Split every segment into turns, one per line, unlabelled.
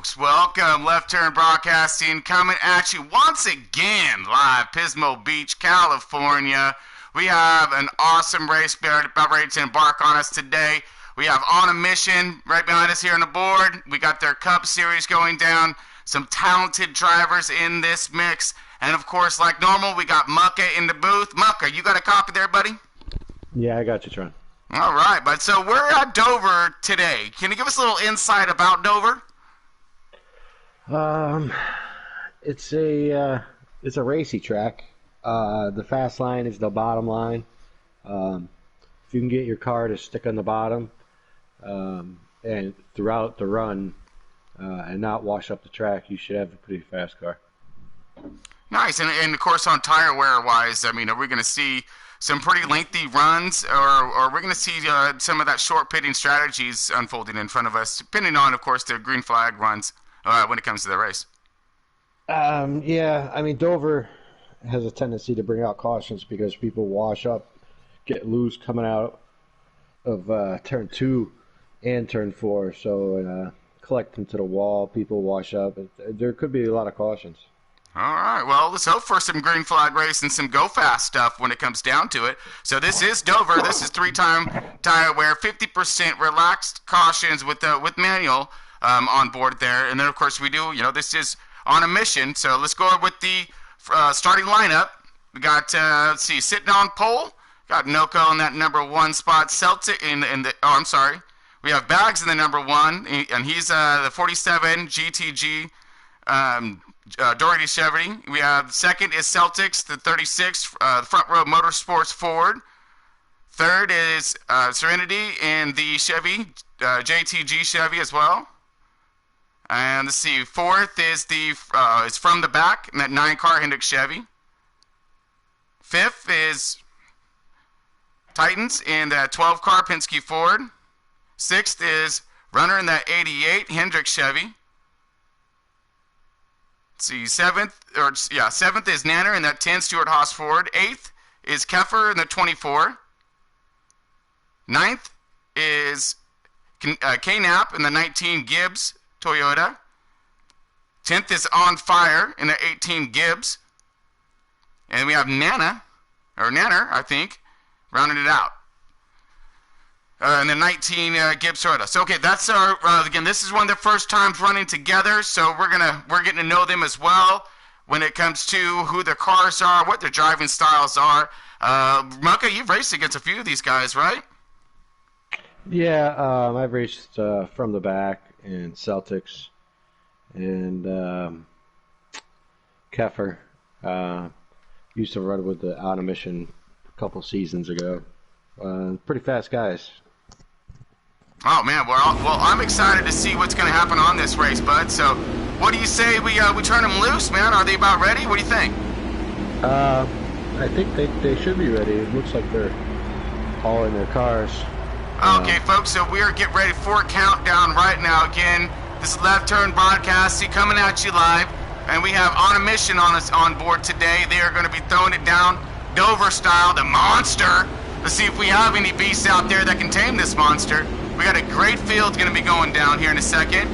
folks. Welcome. Left Turn Broadcasting coming at you once again live, Pismo Beach, California. We have an awesome race about ready to embark on us today. We have On a Mission right behind us here on the board. We got their Cup Series going down. Some talented drivers in this mix. And, of course, like normal, we got Mucka in the booth. Mucka, you got a copy there, buddy?
Yeah, I got you, Tron.
All right, bud. So we're at Dover today. Can you give us a little insight about Dover?
It's a racy track. The fast line is the bottom line. If you can get your car to stick on the bottom and throughout the run and not wash up the track, you should have a pretty fast car.
Nice. And of course, on tire wear wise, I mean, are we going to see some pretty lengthy runs, or we're going to see some of that short pitting strategies unfolding in front of us, depending on, of course, the green flag runs when it comes to the race?
Yeah, I mean, Dover has a tendency to bring out cautions because people wash up, get loose coming out of turn 2 and turn 4. So collect them to the wall, people wash up. There could be a lot of cautions.
All right, well, let's hope for some green flag race and some go-fast stuff when it comes down to it. So this is Dover. This is three-time tire wear, 50% relaxed cautions with manual on board there. And then, of course, we do, this is On a Mission. So let's go with the starting lineup. We got, sitting on pole. Got Noko in that number 1 spot. Celtic we have Bags in the number 1, and he's the 47 GTG Doherty Chevy. We have second is Celtics, the 36 the Front Row Motorsports Ford. Third is Serenity in the Chevy, JTG Chevy as well. And let's see, fourth is is From the Back in that 9-car Hendrick Chevy. Fifth is Titans in that 12-car Penske Ford. Sixth is Runner in that 88 Hendrick Chevy. Let's see, seventh is Nanner in that 10 Stewart Haas Ford. Eighth is Keffer in the 24. Ninth is K-Nap in the 19 Gibbs Toyota. 10th is On Fire in the 18 Gibbs. And we have Nanner, I think, rounding it out. And the 19 Gibbs Toyota. So okay, that's our again. This is one of the first times running together, so we're getting to know them as well when it comes to who their cars are, what their driving styles are. Mucka, you've raced against a few of these guys, right?
Yeah, I've raced From the Back and Celtics and Keffer. Used to run with the On a Mission a couple seasons ago. Pretty fast guys.
Oh man, well, I'm excited to see what's going to happen on this race, bud. So, what do you say we turn them loose, man? Are they about ready? What do you think?
I think they should be ready. It looks like they're all in their cars.
Okay, folks, so we are getting ready for a countdown right now. Again, this is Left Turn Broadcasting coming at you live, and we have On a Mission on board today. They are going to be throwing it down Dover style, the monster. Let's see if we have any beasts out there that can tame this monster. We got a great field going to be going down here in a second.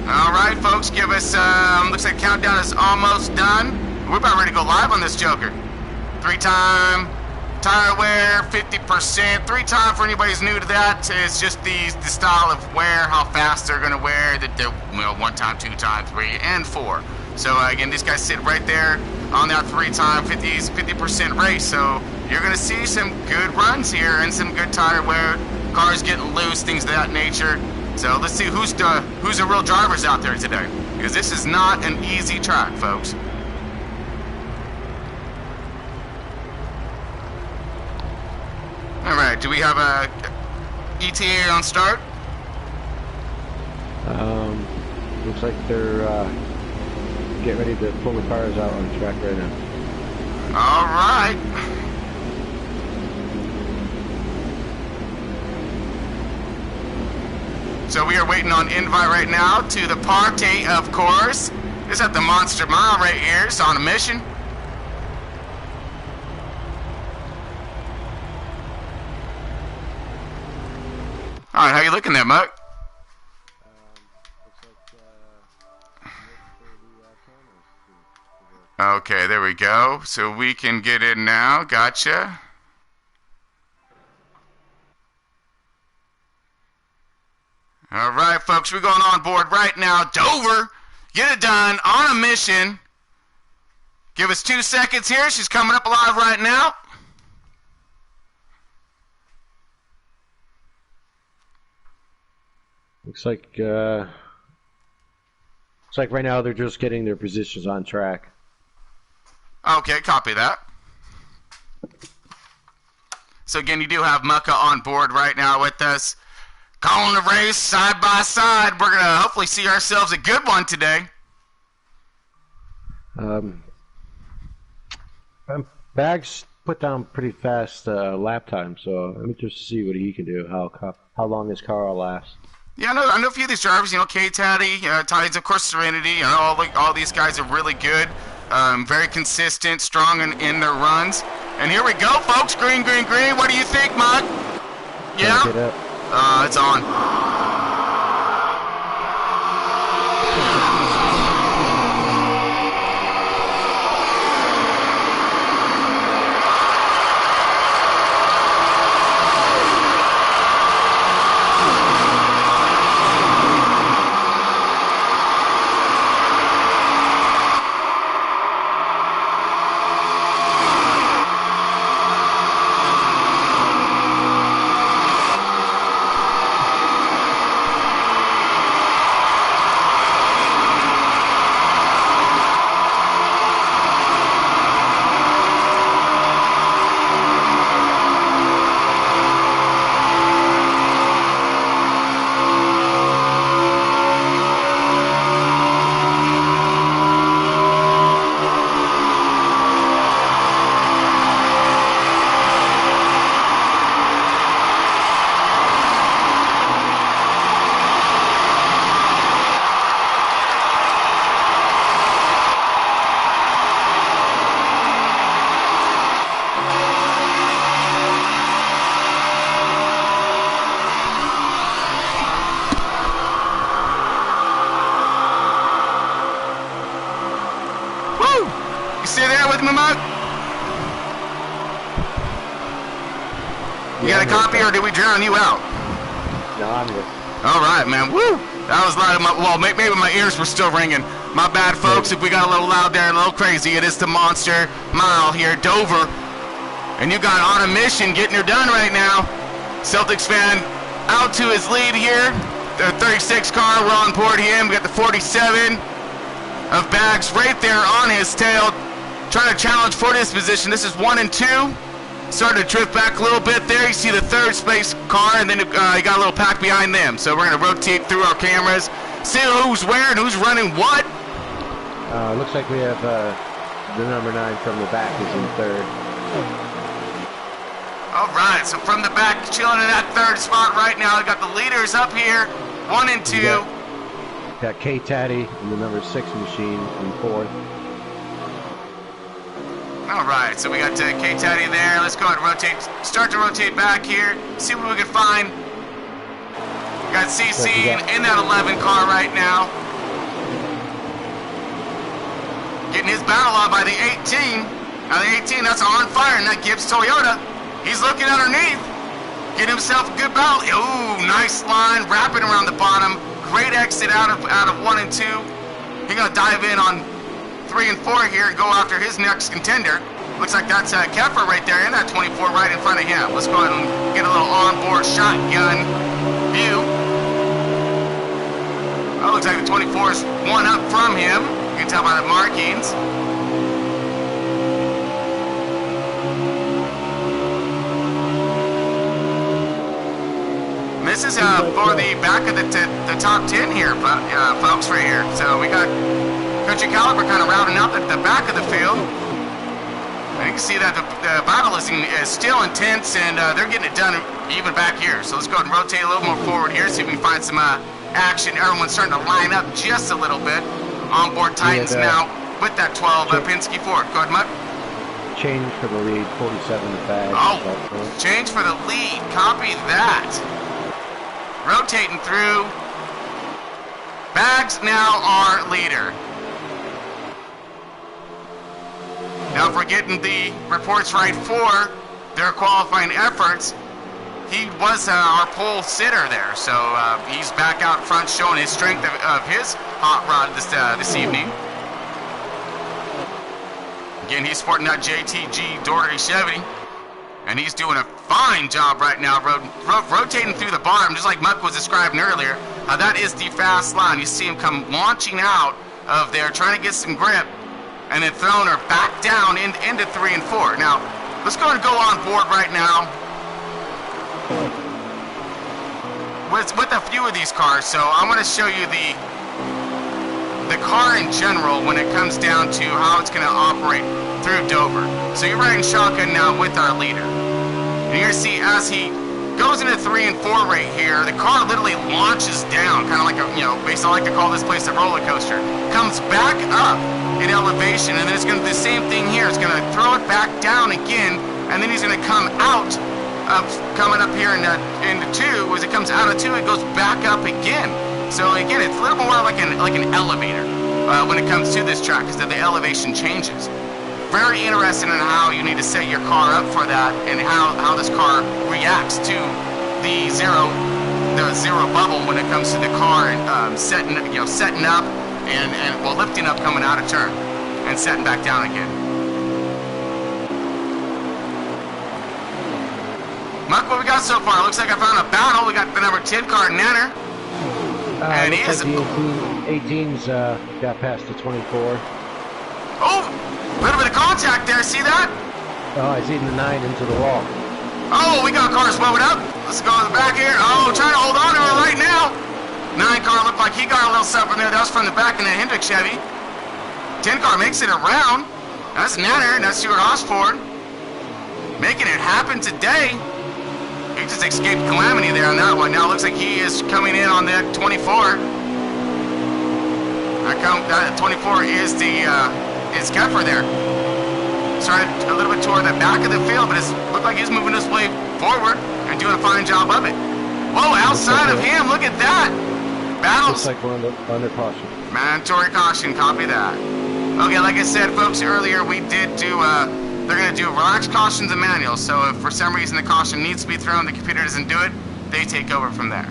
All right, folks, give us, looks like countdown is almost done. We're about ready to go live on this joker. 3-time tire wear, 50%. 3-time, for anybody who's new to that, is just the style of wear, how fast they're going to wear. 1-time, 2-time, 3, and 4. So, again, these guys sit right there on that 3-time 50% race. So you're going to see some good runs here and some good tire wear, cars getting loose, things of that nature. So let's see who's the real drivers out there today, because this is not an easy track, folks. All right, do we have a ETA on start?
Looks like they're getting ready to pull the cars out on the track right now.
All right. So we are waiting on invite right now to the party, of course. This is at the Monster Mile right here. It's On a Mission. All right, how you looking there, Muck? Okay, there we go. So we can get in now. Gotcha. All right, folks, we're going on board right now. Dover, get it done on a mission. Give us 2 seconds here. She's coming up alive right now.
Looks like right now they're just getting their positions on track.
Okay, copy that. So again, you do have Mucka on board right now with us. Calling the race side by side. We're going to hopefully see ourselves a good one today.
Bags put down pretty fast lap time, so I'm interested to see what he can do, how long his car will last.
Yeah, I know a few of these drivers, K-Taddy, Tides, of course, Serenity, all these guys are really good, very consistent, strong in their runs. And here we go, folks, green, green, green. What do you think, Mug? Yeah? It's on. You got a copy, or did we drown you out?
No, I'm here.
All right, man. Woo! That was loud. Maybe my ears were still ringing. My bad, folks, if we got a little loud there, a little crazy. It is the Monster Mile here, Dover. And you got on a mission getting her done right now. Celtics fan out to his lead here. The 36 car, we're on board him. We got the 47 of Bags right there on his tail, trying to challenge for this position. This is 1 and 2. Starting to drift back a little bit there. You see the third space car, and then you got a little pack behind them. So we're going to rotate through our cameras, see who's where and who's running what.
Looks like we have the number 9 from the back is in third.
All right, so from the back, chilling in that third spot right now. We got the leaders up here, 1 and 2.
Got K-Taddy in the number 6 machine in fourth.
All right, so we got K-Taddy there. Let's go ahead and rotate, start to rotate back here, see what we can find. We got CC in that 11 car right now. Getting his battle on by the 18. Now the 18, that's on fire in that Gibbs Toyota. He's looking underneath. Get himself a good battle. Ooh, nice line, wrapping around the bottom. Great exit out of 1 and 2. He's gonna dive in on 3 and 4 here and go after his next contender. Looks like that's Keffer right there in that 24 right in front of him. Let's go ahead and get a little onboard shotgun view. Oh, looks like the 24 is one up from him. You can tell by the markings. This is for the back of the top 10 here, folks, right here. So we got Country Caliber kind of routing up at the back of the field. And you can see that the battle is still intense, and they're getting it done even back here. So let's go ahead and rotate a little more forward here, see if we can find some action. Everyone's starting to line up just a little bit. Onboard Titans now with that 12 Penske Ford. Go ahead, Mutt.
Change for the lead, 47 to Bags.
Oh, change for the lead. Copy that. Rotating through. Bags now our leader. Now, if we're getting the reports right for their qualifying efforts, he was our pole sitter there, so he's back out front showing his strength of his hot rod this evening. Again, he's sporting that JTG Doherty Chevy, and he's doing a fine job right now, rotating through the bottom, just like Muck was describing earlier. That is the fast line. You see him come launching out of there, trying to get some grip, and then throwing her back down into 3 and 4. Now, let's go and go on board right now with a few of these cars. So I want to show you the car in general when it comes down to how it's going to operate through Dover. So you're riding shotgun now with our leader. And you're going to see as he goes into 3 and 4 right here, the car literally launches down, kind of like a, basically I like to call this place a roller coaster. Comes back up in elevation, and then it's going to do the same thing here. It's going to throw it back down again, and then he's going to come out, coming up here into 2. As it comes out of 2, it goes back up again. So again, it's a little more like an elevator when it comes to this track, because the elevation changes. Very interesting in how you need to set your car up for that, and how this car reacts to the zero bubble when it comes to the car and setting up and lifting up coming out of turn and setting back down again. Mark, what we got so far? Looks like I found a battle. We got the number 10 car, Nanner. And he is.
Like the 18's got past the 24.
Oh, a little bit of contact there. See that?
Oh, I see the 9 into the wall.
Oh, we got cars moving up. Let's go to the back here. Oh, trying to hold on to her right now. 9 car looked like he got a little something there. That was from the back of that Hendrick Chevy. 10 car makes it around. That's Nanner, and that's Stuart Osford. Making it happen today. He just escaped calamity there on that one. Now it looks like he is coming in on the 24. That 24 is is Keffer there. Started a little bit toward the back of the field, but it looked like he's moving his way forward and doing a fine job of it. Whoa, outside of him, look at that. Battles.
Looks like we're under caution.
Mandatory caution, copy that. Okay, like I said, folks, earlier we did do, they're going to do relaxed cautions and manuals. So if for some reason the caution needs to be thrown, the computer doesn't do it, they take over from there.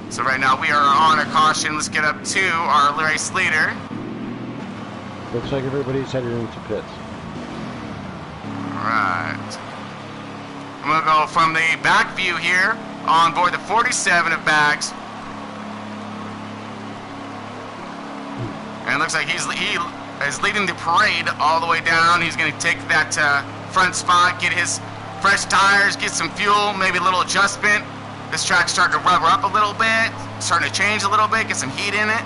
So right now we are on a caution. Let's get up to our race leader.
Looks like everybody's headed into pits.
Alright. I'm going to go from the back view here on board the 47 of Bags. And it looks like he is leading the parade all the way down. He's going to take that front spot, get his fresh tires, get some fuel, maybe a little adjustment. This track's starting to rubber up a little bit, starting to change a little bit, get some heat in it.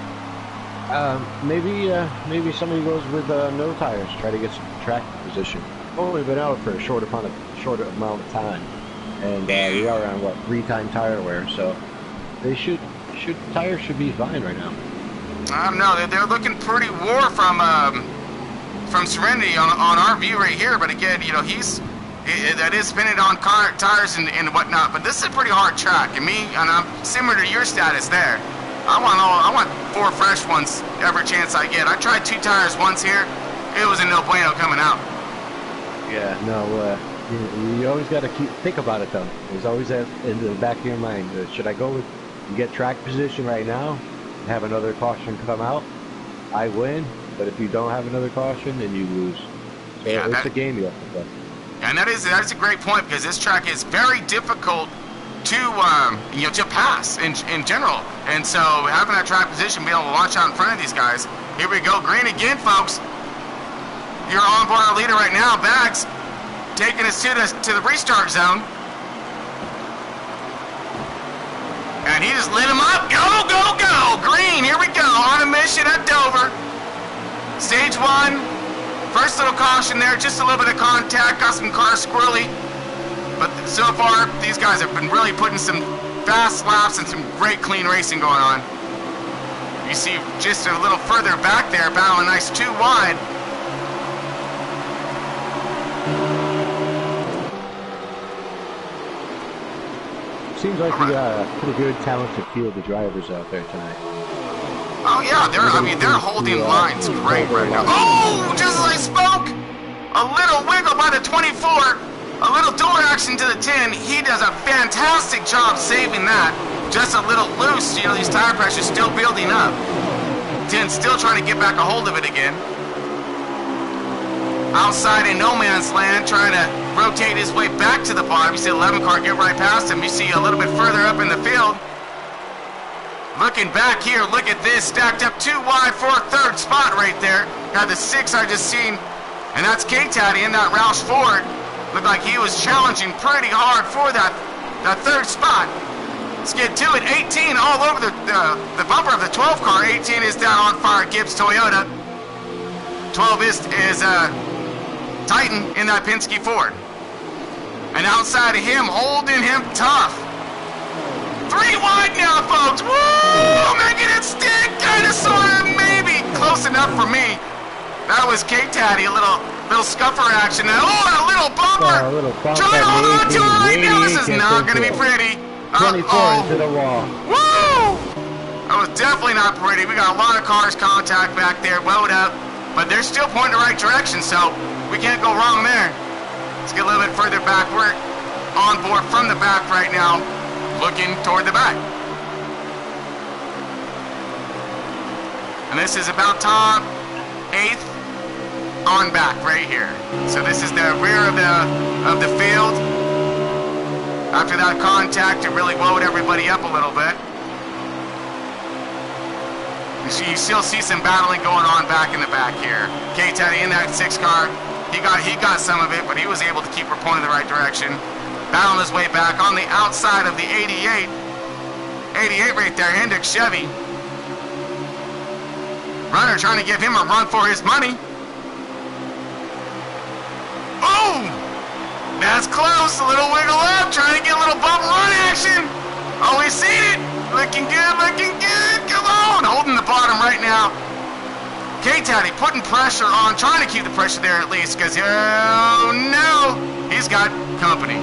Maybe somebody goes with no tires, try to get some track position. Only been out for a short amount of time, and we are on 3-time tire wear, so they tires should be fine right now.
I don't know. They're looking pretty wore from Serenity on our view right here. But again, that is spinning on tires and whatnot. But this is a pretty hard track, and I'm similar to your status there. I want 4 fresh ones every chance I get. I tried 2 tires once here. It was a no bueno coming out.
Yeah, no. You always got to think about it though. There's always that in the back of your mind. Should I go with get track position right now? Have another caution come out, I win, but if you don't have another caution, then you lose. So yeah, it's a game you have to play.
And that's a great point, because this track is very difficult to pass in general. And so having that track position, being able to launch out in front of these guys. Here we go, green again, folks. You're on board our leader right now, Bags, taking us to the restart zone. And he just lit him up. Go, go, go. Green, here we go. On a mission at Dover. Stage 1. First little caution there. Just a little bit of contact. Got some cars squirrely. But so far, these guys have been really putting some fast laps and some great clean racing going on. You see just a little further back there, battling nice 2 wide.
Seems like we got a pretty good, talented field of drivers out there tonight.
Oh yeah, they're holding lines great right now. Oh, just as I spoke, A little wiggle by the 24. A little door action to the 10. He does a fantastic job saving that. Just a little loose. You know, these tire pressures still building up. 10 still trying to get back a hold of it again. Outside in no man's land, trying to rotate his way back to the bottom. You see 11 car get right past him. You see a little bit further up in the field. Looking back here, look at this. Stacked up 2 wide for a third spot right there. Got the 6 I just seen. And that's K-Taddy in that Roush Ford. Looked like he was challenging pretty hard for that third spot. Let's get to it. 18 all over the bumper of the 12 car. 18 is down on fire. Gibbs Toyota. 12 is Titan in that Penske Ford. And outside of him, holding him tough. 3 wide now, folks. Woo! Making it stick. Kind of, sort of, maybe. Close enough for me. That was K-Taddy. A little scuffer action. Oh, a little bumper.
A little bump.
Trying to hold on to it right now. This is not going to be pretty.
24 into the wall.
Woo! That was definitely not pretty. We got a lot of cars contact back there, woed up. But they're still pointing the right direction, so we can't go wrong there. Let's get a little bit further back. We're on board from the back right now, looking toward the back. And this is about top 8th on back right here. So this is the rear of the field. After that contact, it really woed everybody up a little bit. You still see some battling going on back in the back here. K-Taddy in that 6 car, he got some of it, but he was able to keep her pointed the right direction. Battling his way back on the outside of the 88. 88 right there, Hendrick Chevy. Runner trying to give him a run for his money. Oh! That's close, a little wiggle up, trying to get a little bump run action. Oh, we seen it. Looking good, looking good. Come on. Holding the bottom right now. K-Taddy putting pressure on, trying to keep the pressure there at least, because, oh, no. He's got company.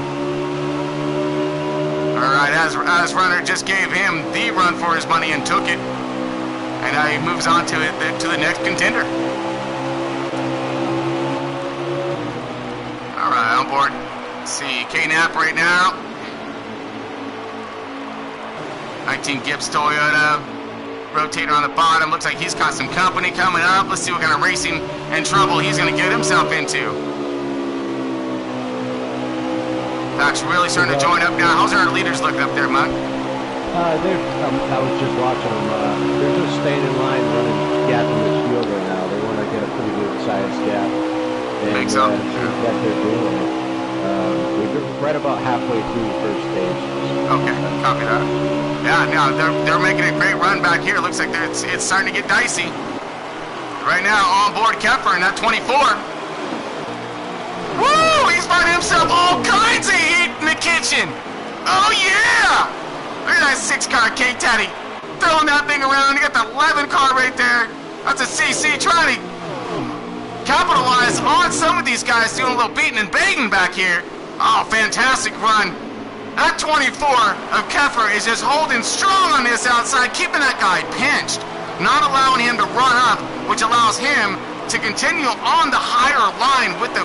All right, as runner just gave him the run for his money and took it. And now he moves on to the next contender. All right, on board. Let's see, K-Nap right now. 19 Gibbs Toyota, rotator on the bottom. Looks like he's got some company coming up. Let's see what kind of racing and trouble he's going to get himself into. Pack's really starting to join up now. How's our leaders looking up there, Mug?
I was just watching them. They're just staying in line, running gap in this field right now. They want to get a pretty good size gap. And,
Think so?
That they're doing. We're right about halfway through the first stage.
Okay, copy that. Yeah, now they're making a great run back here. Looks like it's starting to get dicey. Right now, on board Kepler in that 24. Woo! He's finding himself all kinds of heat in the kitchen. Oh yeah! Look at that 6 car K-Taddy throwing that thing around. You got the 11 car right there. That's a CC trying to capitalize on some of these guys doing a little beating and baiting back here. Oh, fantastic run. That 24 of Keffer is just holding strong on this outside, keeping that guy pinched, not allowing him to run up, which allows him to continue on the higher line with the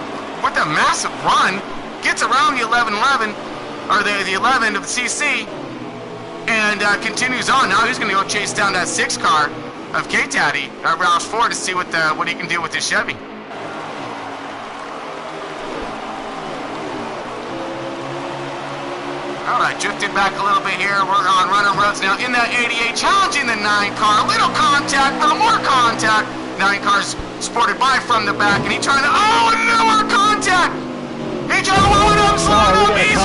massive run. Gets around the 11-11, or the 11 of the CC, and continues on. Now he's going to go chase down that 6 car of K-Taddy, Roush Ford, to see what he can do with his Chevy. All right, drifted back a little bit here. We're on runner roads now in that 88, challenging the 9 car. A little contact, a little more contact. 9 cars sported by from the back, and he trying to, oh, no more contact. He trying to load up, slow up. He's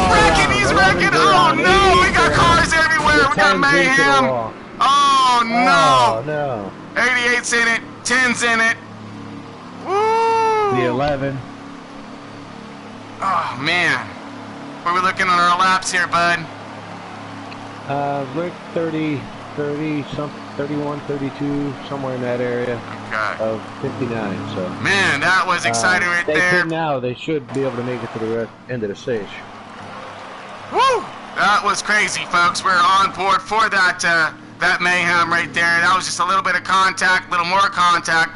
wrecking. Oh, no, we got cars everywhere. We got mayhem. Oh, no.
Oh, no.
88's in it, 10's in it. Woo.
The 11.
Oh, man. Where are we looking on our laps here, bud?
Rick, 30, 31, 32, somewhere in that area.
Okay.
Of 59, so.
Man, that was exciting right there.
Now they should be able to make it to the end of the stage.
Woo! That was crazy, folks. We're on board for that mayhem right there. That was just a little bit of contact, a little more contact.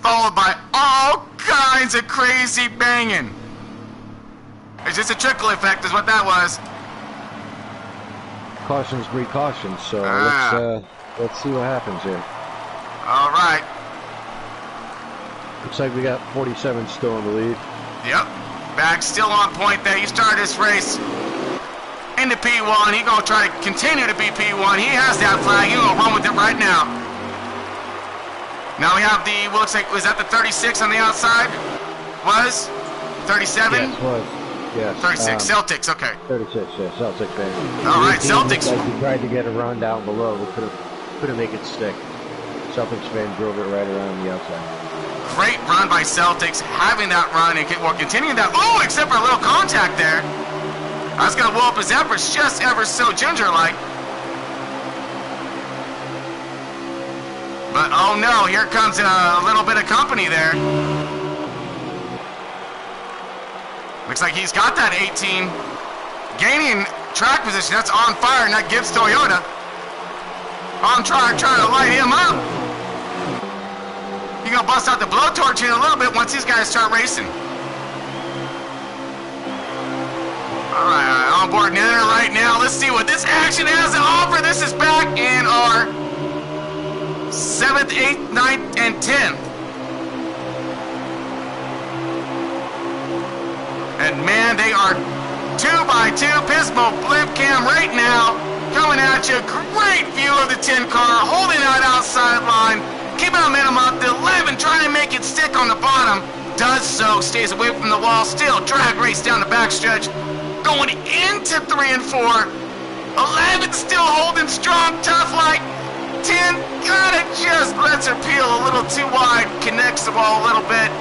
followed by all kinds of crazy banging. It's just a trickle effect is what that was.
Cautions breed cautions, so let's see what happens here.
All right.
Looks like we got 47 still in the lead.
Yep. Back still on point there. He started this race into P1. He's going to try to continue to be P1. He has that flag. He's going to run with it right now. Now we have the, looks like, was that the 36 on the outside? Was? 37?
Yes, was. Yes.
36, Celtics, okay.
36, yeah, Celtics, baby.
All right, Celtics.
Like he tried to get a run down below, but couldn't make it stick. Celtics fan drove it right around the outside.
Great run by Celtics, having that run and continuing that. Oh, except for a little contact there. That's going to blow up his efforts just ever so ginger-like. But, oh no, here comes a little bit of company there. Looks like he's got that 18. Gaining track position, that's on fire, and that gives Toyota. On track, trying to light him up. He's going to bust out the blowtorch in a little bit once these guys start racing. All right, on board there right now. Let's see what this action has to offer. This is back in our 7th, 8th, 9th, and 10th. And man, they are 2x2 Pismo blimp cam right now. Coming at you. Great view of the 10 car. Holding that outside line. Keeping momentum up. The 11 trying to make it stick on the bottom. Does so. Stays away from the wall. Still drag race down the backstretch. Going into 3 and 4. 11 still holding strong. Tough like 10. Kinda just lets her peel a little too wide. Connects the ball a little bit.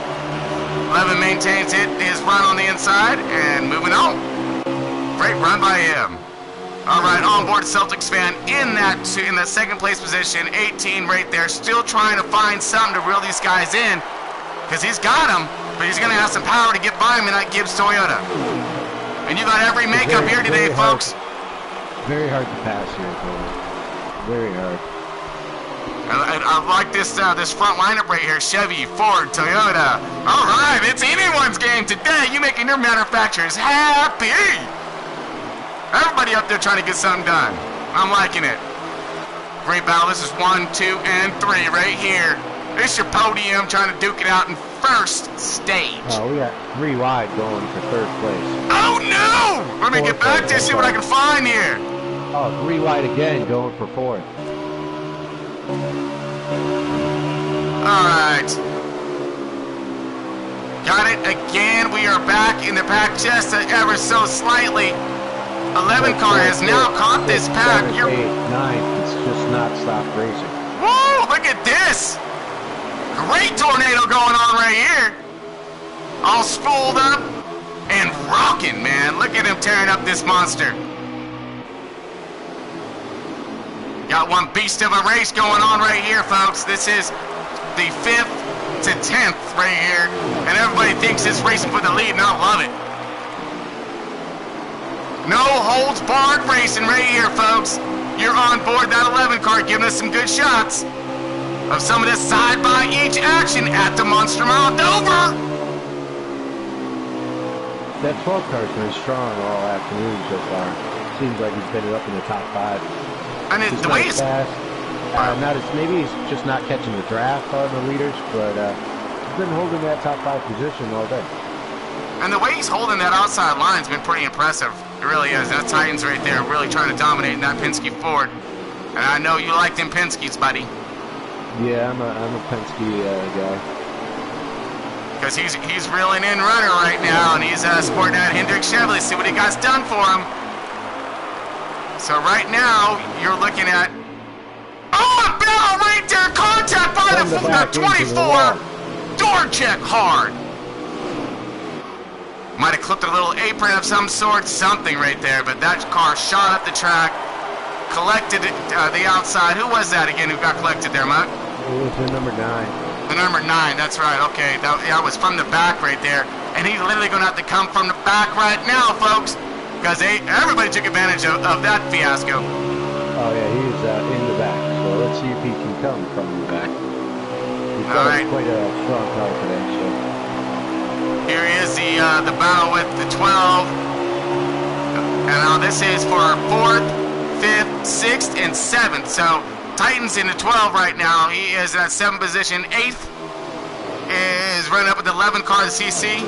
11 maintains his run on the inside and moving on. Great run by him. All right, onboard Celtics fan in that second place position, 18 right there, still trying to find something to reel these guys in, because he's got them, but he's going to have some power to get by him in that Gibbs Toyota. And you got every makeup here today, folks.
Very hard to pass here, Tony. Very hard.
I like this front lineup right here. Chevy, Ford, Toyota. All right, it's anyone's game today. You making your manufacturers happy. Everybody up there trying to get something done. I'm liking it. Great battle. This is 1, 2, and 3 right here. This is your podium trying to duke it out in first stage.
Oh, we got 3 wide going for 3rd place.
Oh, no! Let me get back to see what I can find here.
Oh, 3 wide again going for 4th.
All right. Got it again. We are back in the pack just ever so slightly. 11 car has now caught this pack.
7, 8, 9. It's just not stopped racing.
Woo! Look at this. Great tornado going on right here. All spooled up and rocking, man. Look at him tearing up this monster. Got one beast of a race going on right here, folks. This is the 5th to 10th right here. And everybody thinks it's racing for the lead, and I love it. No holds barred racing right here, folks. You're on board that 11 car, giving us some good shots of some of this side by each action at the Monster Mile Dover.
That 12 car's been strong all afternoon so far. Seems like he's been up in the top 5.
And the way he's
fast. Maybe he's just not catching the draft on the leaders, but he's been holding that top 5 position all day.
And the way he's holding that outside line's been pretty impressive. It really is. That Titans right there really trying to dominate in that Penske Ford. And I know you like them Penskes, buddy.
Yeah, I'm a Penske guy.
Because he's reeling in runner right now, and he's sporting that Hendrick Chevrolet. See what he got done for him. So right now, you're looking at... Oh, a barrel right there! Contact by the 24! Door check hard! Might have clipped a little apron of some sort, something right there, but that car shot up the track, collected the outside. Who was that again who got collected there, Mutt?
It was the number 9.
The number 9, that's right, okay. That was from the back right there. And he's literally going to have to come from the back right now, folks. Because everybody took advantage of that fiasco.
Oh, yeah, he's in the back. So let's see if he can come from the back. He's
All
got
right.
quite a strong car today. So
Here is the battle with the 12. And now this is for 4th, 5th, 6th, and 7th. So Titan's in the 12 right now. He is at 7th position. 8th is running up with the 11 car, the CC.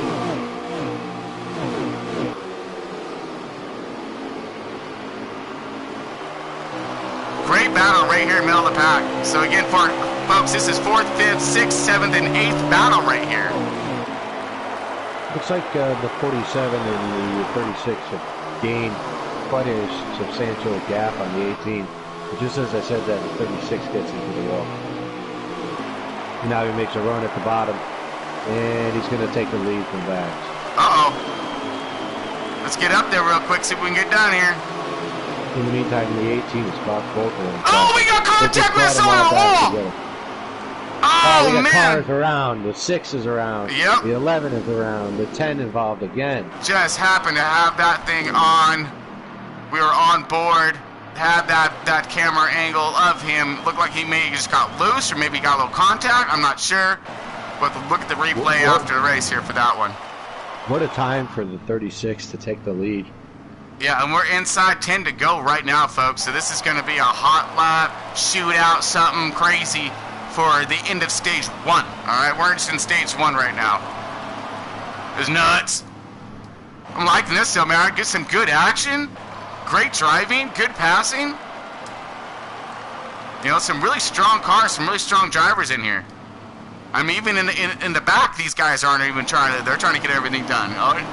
Great battle right here in the middle of the pack. So again, for folks, this is 4th, 5th, 6th, 7th, and 8th battle right here.
looks like the 47 and the 36 have gained quite a substantial gap on the 18. But just as I said that, the 36 gets into the wall. And now he makes a run at the bottom, and he's going to take the lead from Bags.
Uh-oh. Let's get up there real quick, see if we can get down here.
In the meantime, the 18 is caught both of them.
Oh, we got contact with someone on the wall! Oh,
we got
man!
cars around. The 6 is around.
Yep.
The 11 is around. The 10 involved again.
Just happened to have that thing on. We were on board. Had that camera angle of him. Looked like he maybe just got loose or maybe got a little contact. I'm not sure. But look at the replay after the race here for that one.
What a time for the 36 to take the lead.
Yeah, and we're inside 10 to go right now, folks. So this is going to be a hot lap, shootout, something crazy for the end of stage 1. All right, we're just in stage 1 right now. It's nuts. I'm liking this though, man. Get some good action, great driving, good passing. You know, some really strong cars, some really strong drivers in here. I mean, even in the back, these guys aren't even trying to. They're trying to get everything done. All right?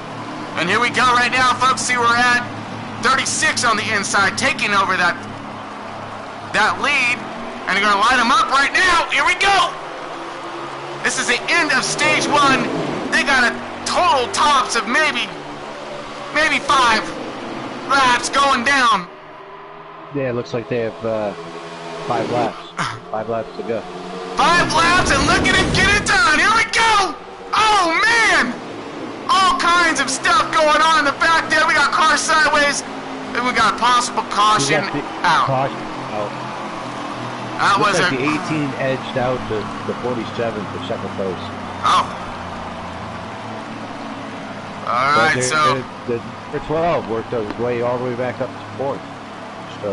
And here we go right now, folks. See where we're at. 36 on the inside, taking over that lead. And they're going to line them up right now. Here we go. This is the end of stage 1. They got a total tops of maybe 5 laps going down.
Yeah, it looks like they have 5 laps. 5 laps to go.
5 laps, and look at him get it done. Here we go. Oh, man. All kinds of stuff going on in the back there. We got car sideways, and we got possible caution out.
Caution out.
That was
like the 18 edged out the 47 for second place.
Oh. All right, so
the 12 worked his way all the way back up to 4th. So,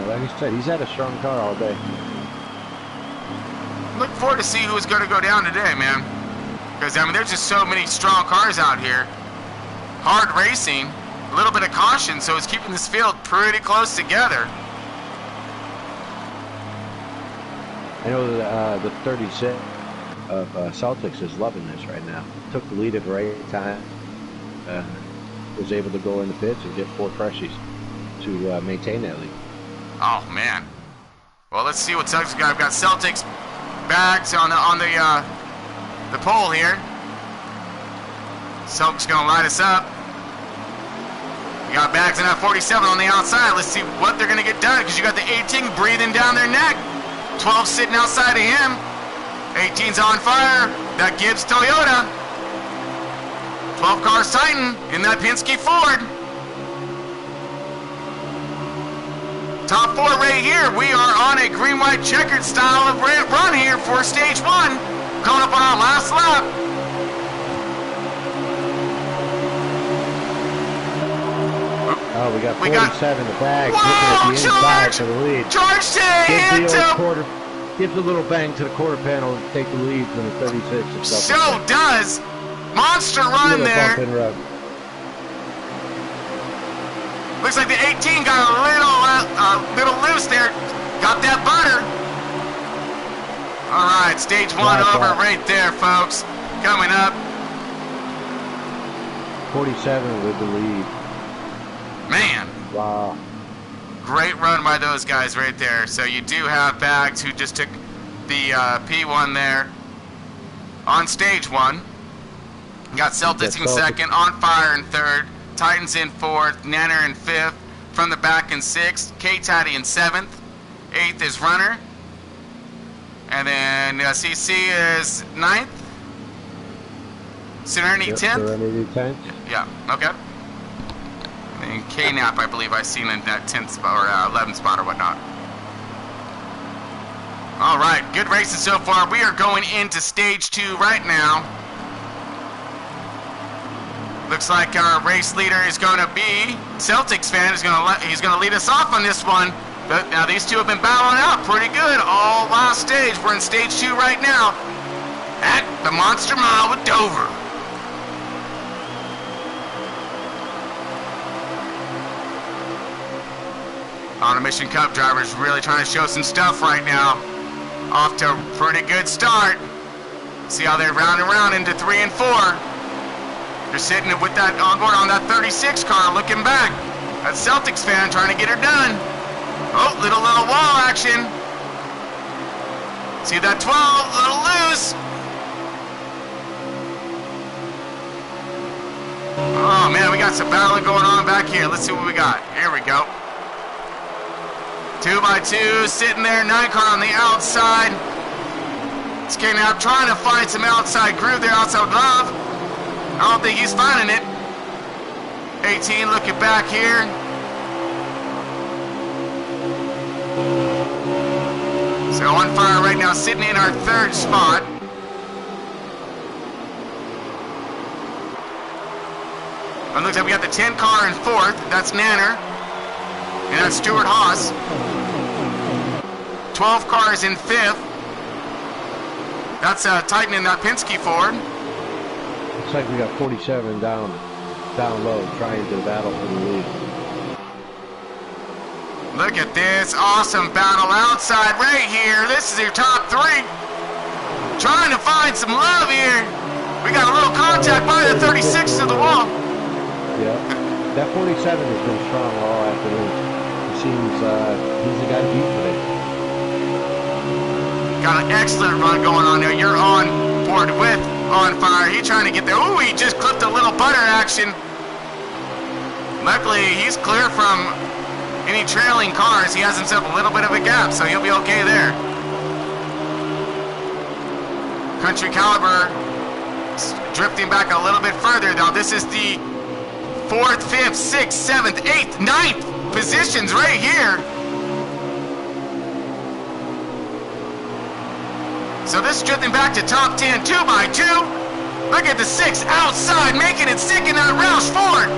like I said, he's had a strong car all day.
look forward to see who's going to go down today, man. Because, I mean, there's just so many strong cars out here. Hard racing, a little bit of caution, so it's keeping this field pretty close together.
I know the 36 of Celtics is loving this right now. Took the lead at the right time. Was able to go in the pits and get 4 freshies to maintain that lead.
Oh, man. Well, let's see what Celtics got. I've got Celtics bags on the pole here. Celtics going to light us up. We got bags in that 47 on the outside. Let's see what they're going to get done, because you got the 18 breathing down their neck. 12 sitting outside of him. 18's on fire. That Gibbs Toyota. 12 cars Titan in that Penske Ford. Top 4 right here. We are on a green-white checkered style of run here for stage 1. Coming up on our last lap.
Oh, we got 47 the bag.
Whoa,
looking at the inside for the lead.
Charge to
Gives a little bang to the quarter panel to take the lead from the 36.
So does. Monster run there. Looks like the 18 got a little loose there. Got that butter. All right, stage 1 over right there, folks. Coming up.
47 with the lead.
Man.
Wow.
Great run by those guys right there. So you do have Bags, who just took the P1 there on stage 1. You got Celtics in second, On Fire in third, Titans in fourth, Nanner in fifth, from the back in sixth, K-Taddy in seventh, eighth is Runner, and then CC is ninth, Serenity 10th.
Serenity 10th.
Yeah, okay. And K-Nap, I believe I've seen in that 10th spot or 11th spot or whatnot. All right, good racing so far. We are going into stage 2 right now. Looks like our race leader is going to be Celtics fan. He's going to lead us off on this one. But now these two have been battling out pretty good all last stage. We're in stage 2 right now at the Monster Mile with Dover. On a Mission Cup drivers really trying to show some stuff right now. Off to a pretty good start. See how they round and round into 3 and 4. They're sitting with that onboard on that 36 car, looking back. That Celtics fan trying to get her done. Oh, little wall action. See that 12, little loose. Oh man, we got some battling going on back here. Let's see what we got. Here we go. 2x2 sitting there, 9 car on the outside. It's getting out, trying to find some outside groove there, outside love. I don't think he's finding it. 18 looking back here. So on fire right now, sitting in our 3rd spot. It looks like we got the 10 car in 4th. That's Nanner. And that's Stuart Haas. 12 cars in 5th. That's tightening that Penske Ford.
Looks like we got 47 down low, trying to battle for the lead.
Look at this awesome battle outside right here. This is your top 3. Trying to find some love here. We got a little contact by the 36 to the wall.
Yeah, that 47 has been strong all afternoon. It seems he's the guy to beat today.
Got an excellent run going on there. You're on board with On Fire. He's trying to get there. Ooh, he just clipped a little butter action. Luckily, he's clear from any trailing cars. He has himself a little bit of a gap, so he'll be okay there. Country Caliber drifting back a little bit further. Now, this is the 4th, 5th, 6th, 7th, 8th, 9th positions right here. So this is drifting back to top 10, 2x2. Look at the 6 outside, making it sick in that Roush Ford.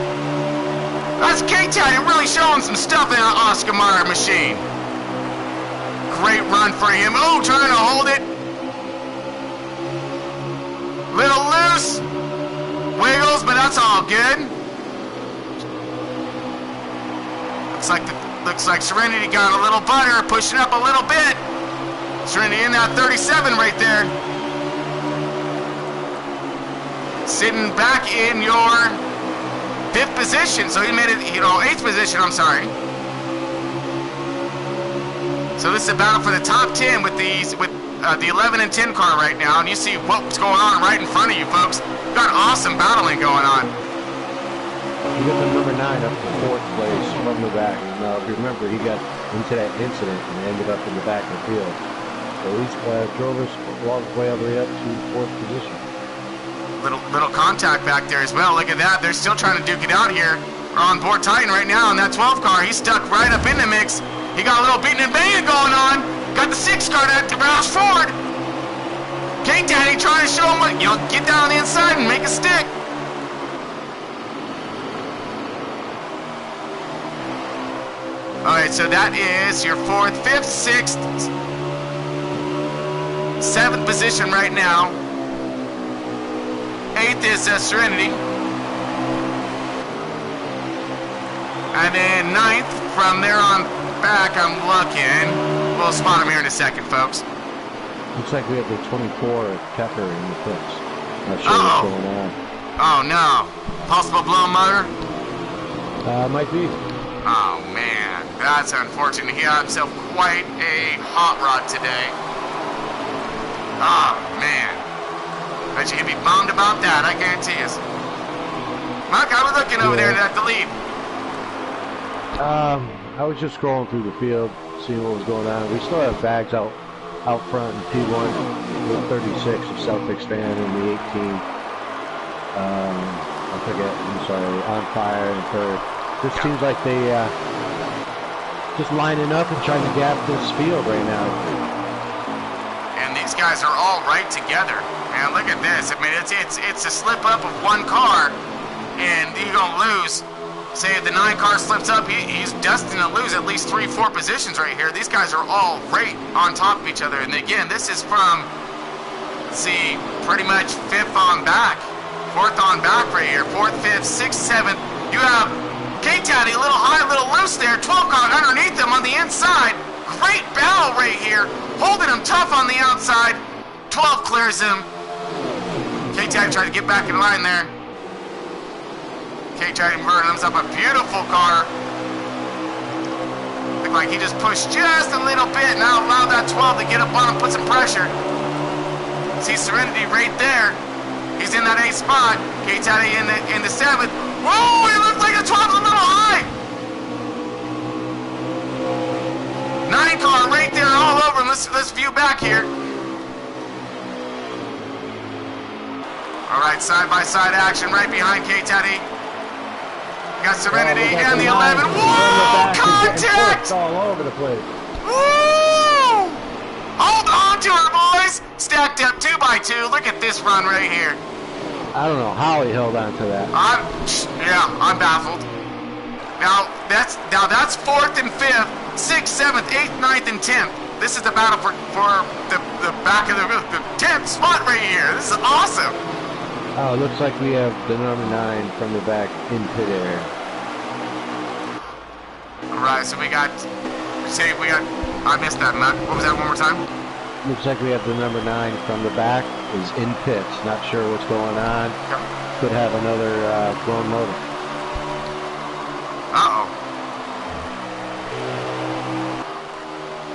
That's K-Taddy really showing some stuff in an Oscar Mayer machine. Great run for him. Oh, trying to hold it. Little loose. Wiggles, but that's all good. Looks like Serenity got a little butter, pushing up a little bit. Serenity in that 37 right there. Sitting back in your 5th position. So he made it, 8th position, I'm sorry. So this is a battle for the top 10 with the 11 and 10 car right now. And you see what's going on right in front of you, folks. We've got awesome battling going on.
He got the number 9 up to 4th place from the back. Now, if you remember, he got into that incident and ended up in the back of the field. So he's drove us all the way up to 4th position.
Little contact back there as well. Look at that. They're still trying to duke it out here. We're on board Titan right now in that 12 car. He's stuck right up in the mix. He got a little beating and banging going on. Got the 6 car at the Roush Ford. K-Daddy trying to show him what, get down the inside and make a stick. Alright, so that is your 4th, 5th, 6th, 7th position right now. 8th is Serenity. And then 9th, from there on back, I'm looking. We'll spot him here in a second, folks.
Looks like we have the 24 Pepper in the pits. Not sure what's going on.
Oh, no. Possible blow motor?
Might be.
Oh, man. That's unfortunate. He had himself quite a hot rod today. Oh, man. Bet you he'd be bummed about that, I guarantee you. Mark, I was looking over there at the lead.
I was just scrolling through the field, seeing what was going on. We still have bags out front in P1 with 36 of Celtics fan and the 18. I forget, I'm sorry, On Fire and 3rd. Just seems like they just lining up and trying to gap this field right now.
these guys are all right together. Man, look at this. I mean, it's a slip up of one car, and you're gonna lose. Say if the 9 car slips up, he's destined to lose at least 3-4 positions right here. These guys are all right on top of each other. And again, this is from, let's see, pretty much 5th on back, 4th on back right here, 4th, 5th, 6th, 7th. You have K-Taddy a little high, a little loose there. 12 car underneath him on the inside. Great battle right here, holding him tough on the outside. 12 clears him. K-Taddy tried to get back in line there. K-Taddy burns up a beautiful car. Looked like he just pushed just a little bit. Now allow that 12 to get up on him, put some pressure. See Serenity right there. He's in that 8th spot. K-Taddy in the 7th. Whoa, it looks like the 12's a little high. 9 car right there all over him. Let's view back here. All right, side-by-side action right behind K-Taddy. Got Serenity and the 11. Whoa! Contact!
All over the place.
Woo! Hold on to her, boys. Stacked up 2x2. Look at this run right here.
I don't know how he held on to that.
I'm baffled. Now that's 4th and 5th, 6th, 7th, 8th, 9th, and 10th. This is the battle for the back of the 10th spot right here. This is awesome.
Oh, it looks like we have the number 9 from the back in pit area.
Alright, so I missed that, Matt. What was that one more time?
Looks like we have the number 9 from the back is in pits. Not sure what's going on.
Okay.
Could have another blown motor.
Uh-oh.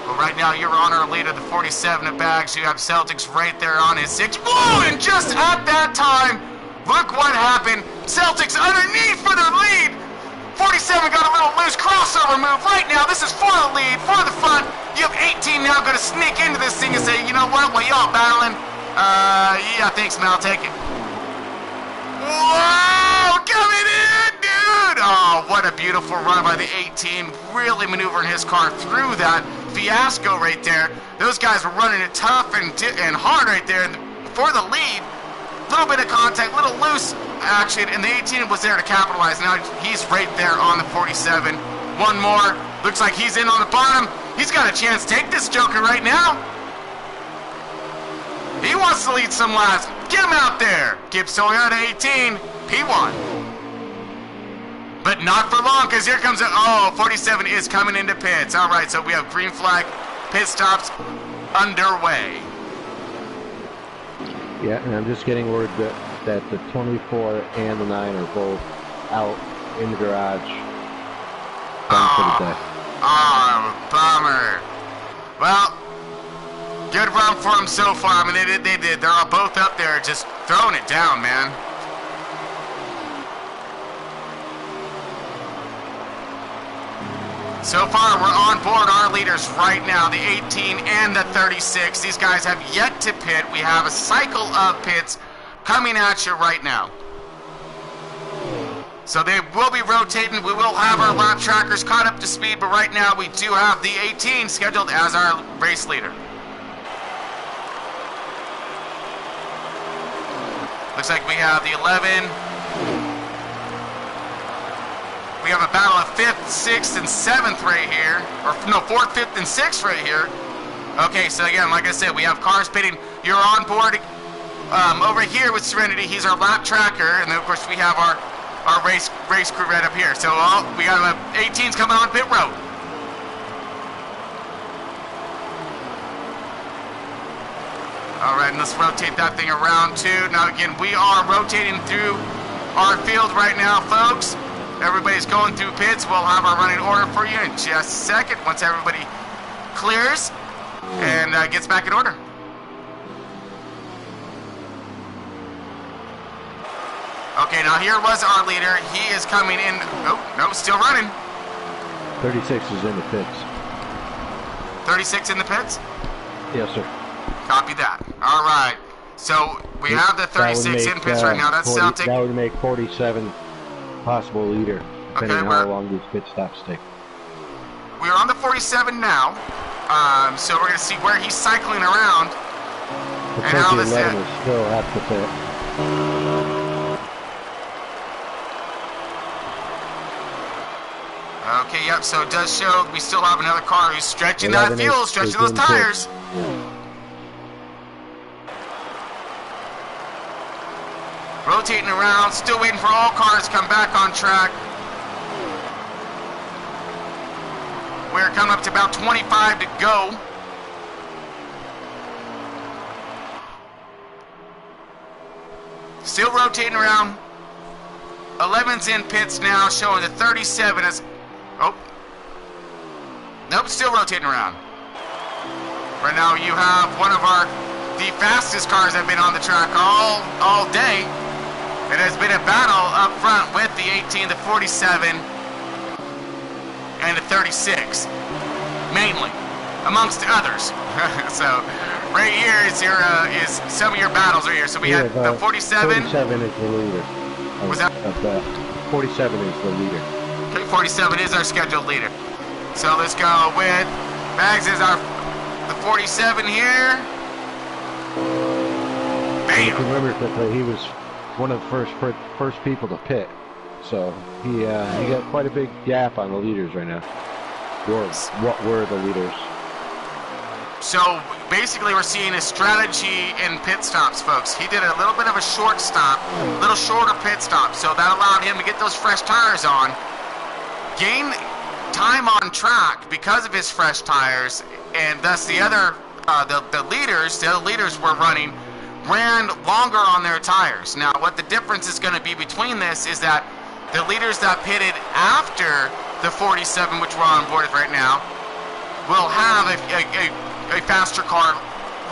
Well, right now you're on our lead of the 47 at Bags. You have Celtics right there on his 6. Whoa, and just at that time, look what happened. Celtics underneath for their lead. 47 got a little loose crossover move. Right now, this is for the lead, for the front. You have 18 now going to sneak into this thing and say, you know what, while y'all battling, yeah, thanks, man, I'll take it. Whoa, coming in, dude. Oh, what a beautiful run by the 18. Really maneuvering his car through that fiasco right there. Those guys were running it tough and hard right there for the lead. Little bit of contact, little loose action, and the 18 was there to capitalize. Now he's right there on the 47. One more. Looks like he's in on the bottom. He's got a chance to take this joker right now. He wants to lead some laps. Get him out there. Gibbs Toyota 18, P1. But not for long, because here comes 47 is coming into pits. All right, so we have green flag pit stops underway.
Yeah, and I'm just getting word that the 24 and the 9 are both out in the garage.
Bummer. Well, good run for them so far. I mean, they did. They're all both up there just throwing it down, man. So far, we're on board our leaders right now, the 18 and the 36. These guys have yet to pit. We have a cycle of pits coming at you right now. So they will be rotating. We will have our lap trackers caught up to speed, but right now we do have the 18 scheduled as our race leader. Looks like we have the 11. We have a battle of 5th, 6th, and 7th right here. Or, no, 4th, 5th, and 6th right here. Okay, so again, like I said, we have cars pitting. You're on board over here with Serenity. He's our lap tracker. And then, of course, we have our race crew right up here. So we got 18s coming on pit road. All right, and let's rotate that thing around, too. Now, again, we are rotating through our field right now, folks. Everybody's going through pits. We'll have our running order for you in just a second once everybody clears and gets back in order. Okay, now here was our leader. He is coming in. Oh, no, still running.
36 is in the pits.
36 in the pits?
Yes, sir.
Copy that. All right. So we have the 36 in pits right now. That's
40,
Celtic.
That would make 47 possible leader, depending on how long these pit stops take.
We're on the 47 now, so we're going to see where he's cycling around.
Looks
And
like
how
the
this
11 is still at the pit.
Okay, yep, so it does show we still have another car who's stretching that
11
fuel,
is
stretching those
in
tires. Rotating around, still waiting for all cars to come back on track. We're coming up to about 25 to go. Still rotating around. 11's in pits now, showing the 37 is... Oh. Nope, still rotating around. Right now you have one of the fastest cars that have been on the track all day. It has been a battle up front with the 18, the 47, and the 36, mainly, amongst others. So, right here is some of your battles right here. So we had the 47.
47 is the leader.
Was that?
47 is the leader.
Okay, 47 is our scheduled leader. So let's go with Bags is the 47 here. Bam!
You can remember quickly, he was one of the first people to pit, so he got quite a big gap on the leaders right now. Or what were the leaders?
So basically, we're seeing a strategy in pit stops, folks. He did a little bit of a short stop, a little shorter pit stop, so that allowed him to get those fresh tires on, gain time on track because of his fresh tires, and thus the other the leaders were ran longer on their tires. Now, what the difference is going to be between this is that the leaders that pitted after the 47, which we're on board with right now, will have a faster car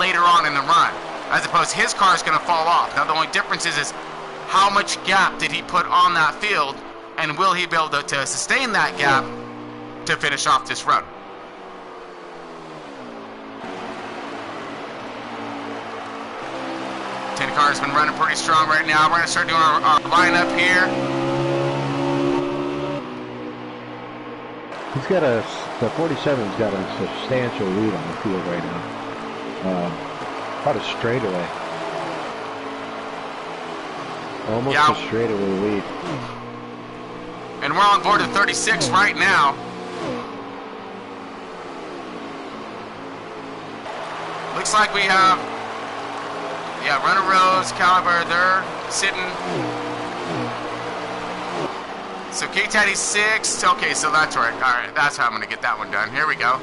later on in the run, as opposed to his car is going to fall off. Now, the only difference is how much gap did he put on that field, and will he be able to sustain that gap to finish off this run? Car's been running pretty strong right now. We're going to start doing our lineup here.
The 47's got a substantial lead on the field right now. About a straightaway. Almost a straightaway lead.
And we're on board at 36 right now. Looks like we have... Yeah, Runner Rose, Caliber, they're sitting. So K-Taddy's 6. Okay, so that's right. All right, that's how I'm going to get that one done. Here we go.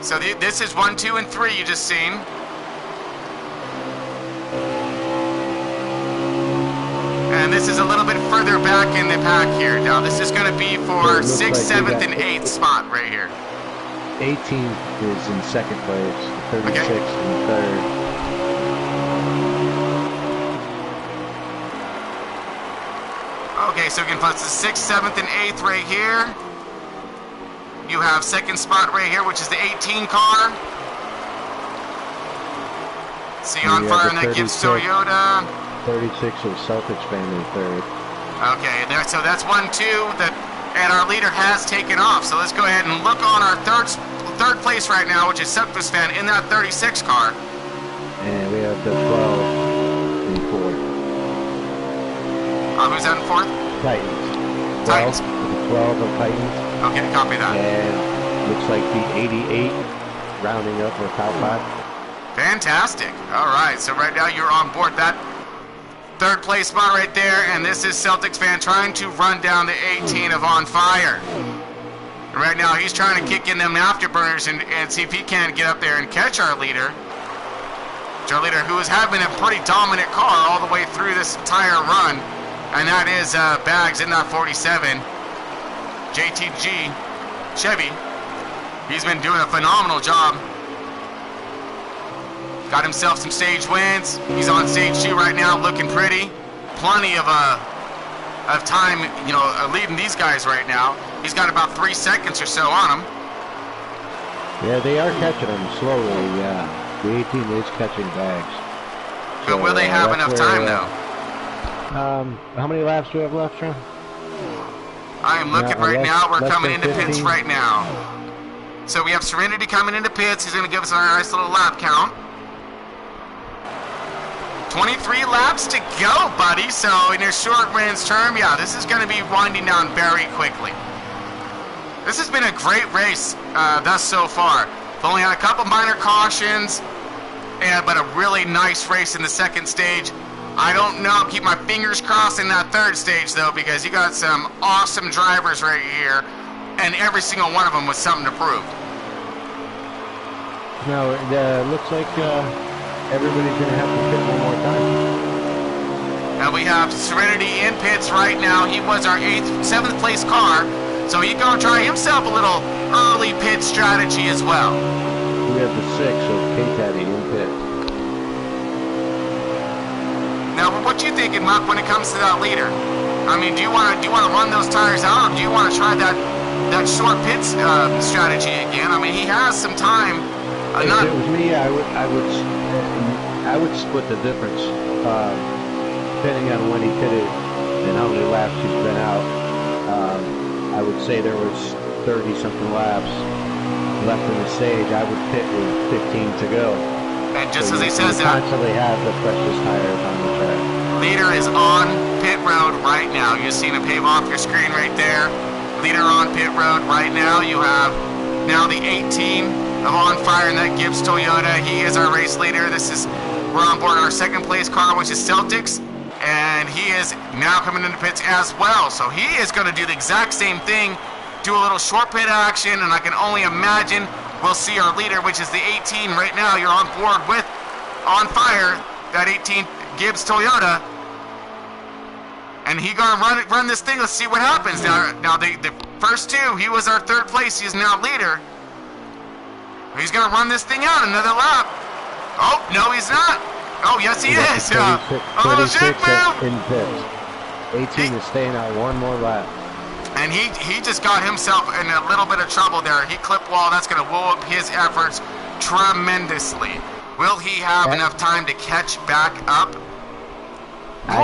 So this is 1, 2, and 3 you just seen. And this is a little bit further back in the pack here. Now, this is going to be for 6th, 7th, and 8th spot right here.
18 is in second place, 36 in third.
Okay, so we can put the 6th, 7th, and 8th right here. You have second spot right here, which is the 18 car. See on fire in that Gibbs Toyota.
36 is Celtics family third.
Okay, so that's 1, 2, and our leader has taken off. So let's go ahead and look on our third place right now, which is Celtics fan in that 36 car.
And we have the 12 in fourth.
Who's that in fourth?
Titans.
Titans.
12 of Titans.
Okay, copy that.
And looks like the 88 rounding up for top 5.
Fantastic. All right, so right now you're on board that third place spot right there, and this is Celtics fan trying to run down the 18 of On Fire. Right now he's trying to kick in them afterburners and see if he can get up there and catch our leader. Our leader, who is having a pretty dominant car all the way through this entire run, and that is Bags in that 47. JTG Chevy. He's been doing a phenomenal job. Got himself some stage wins. He's on stage 2 right now, looking pretty. Plenty of time, leading these guys right now. He's got about 3 seconds or so on him.
Yeah, they are catching him slowly. The 18 is catching Bags.
But will they have enough time, though?
How many laps do we have left, Sean?
I am looking right now. We're coming into pits right now. So we have Serenity coming into pits. He's going to give us a nice little lap count. 23 laps to go, buddy. So in your short range term, yeah, this is going to be winding down very quickly. This has been a great race thus so far. We've only had a couple minor cautions, but a really nice race in the second stage. I don't know. Keep my fingers crossed in that third stage, though, because you got some awesome drivers right here, and every single one of them was something to prove.
No, it looks like everybody's going to have to pit one more time.
And we have Serenity in pits right now. He was our 7th place car, so he's going to try himself a little early pit strategy as well.
We have the 6 of K-Taddy in pit.
Now, what you thinking, Muck, when it comes to that leader? I mean, do you want to run those tires out, or do you want to try that short pit strategy again? I mean, he has some time.
If it was me, I would split the difference, depending on when he pitted and how many laps he's been out. I would say there was 30-something laps left in the stage. I would pit with 15 to go.
And just as he says that,
constantly have the freshest tires on the track.
Leader is on pit road right now. You've seen him pave off your screen right there. Leader on pit road right now. You have now the 18 of On Fire in that Gibbs Toyota. He is our race leader. We're on board our 2nd place car, which is Celtics, and he is now coming into pits as well. So he is going to do the exact same thing, do a little short pit action, and I can only imagine we'll see our leader, which is the 18 right now. You're on board with On Fire, that 18 Gibbs Toyota, and he gonna run this thing. Let's see what happens. Now the first 2, he was our 3rd place. He is now leader. He's gonna run this thing out another lap. Oh no, he's not. Oh yes, he is.
36 in pits. 18 is staying out one more lap.
And he just got himself in a little bit of trouble there. He clipped wall. That's going to blow up his efforts tremendously. Will he have enough time to catch back up?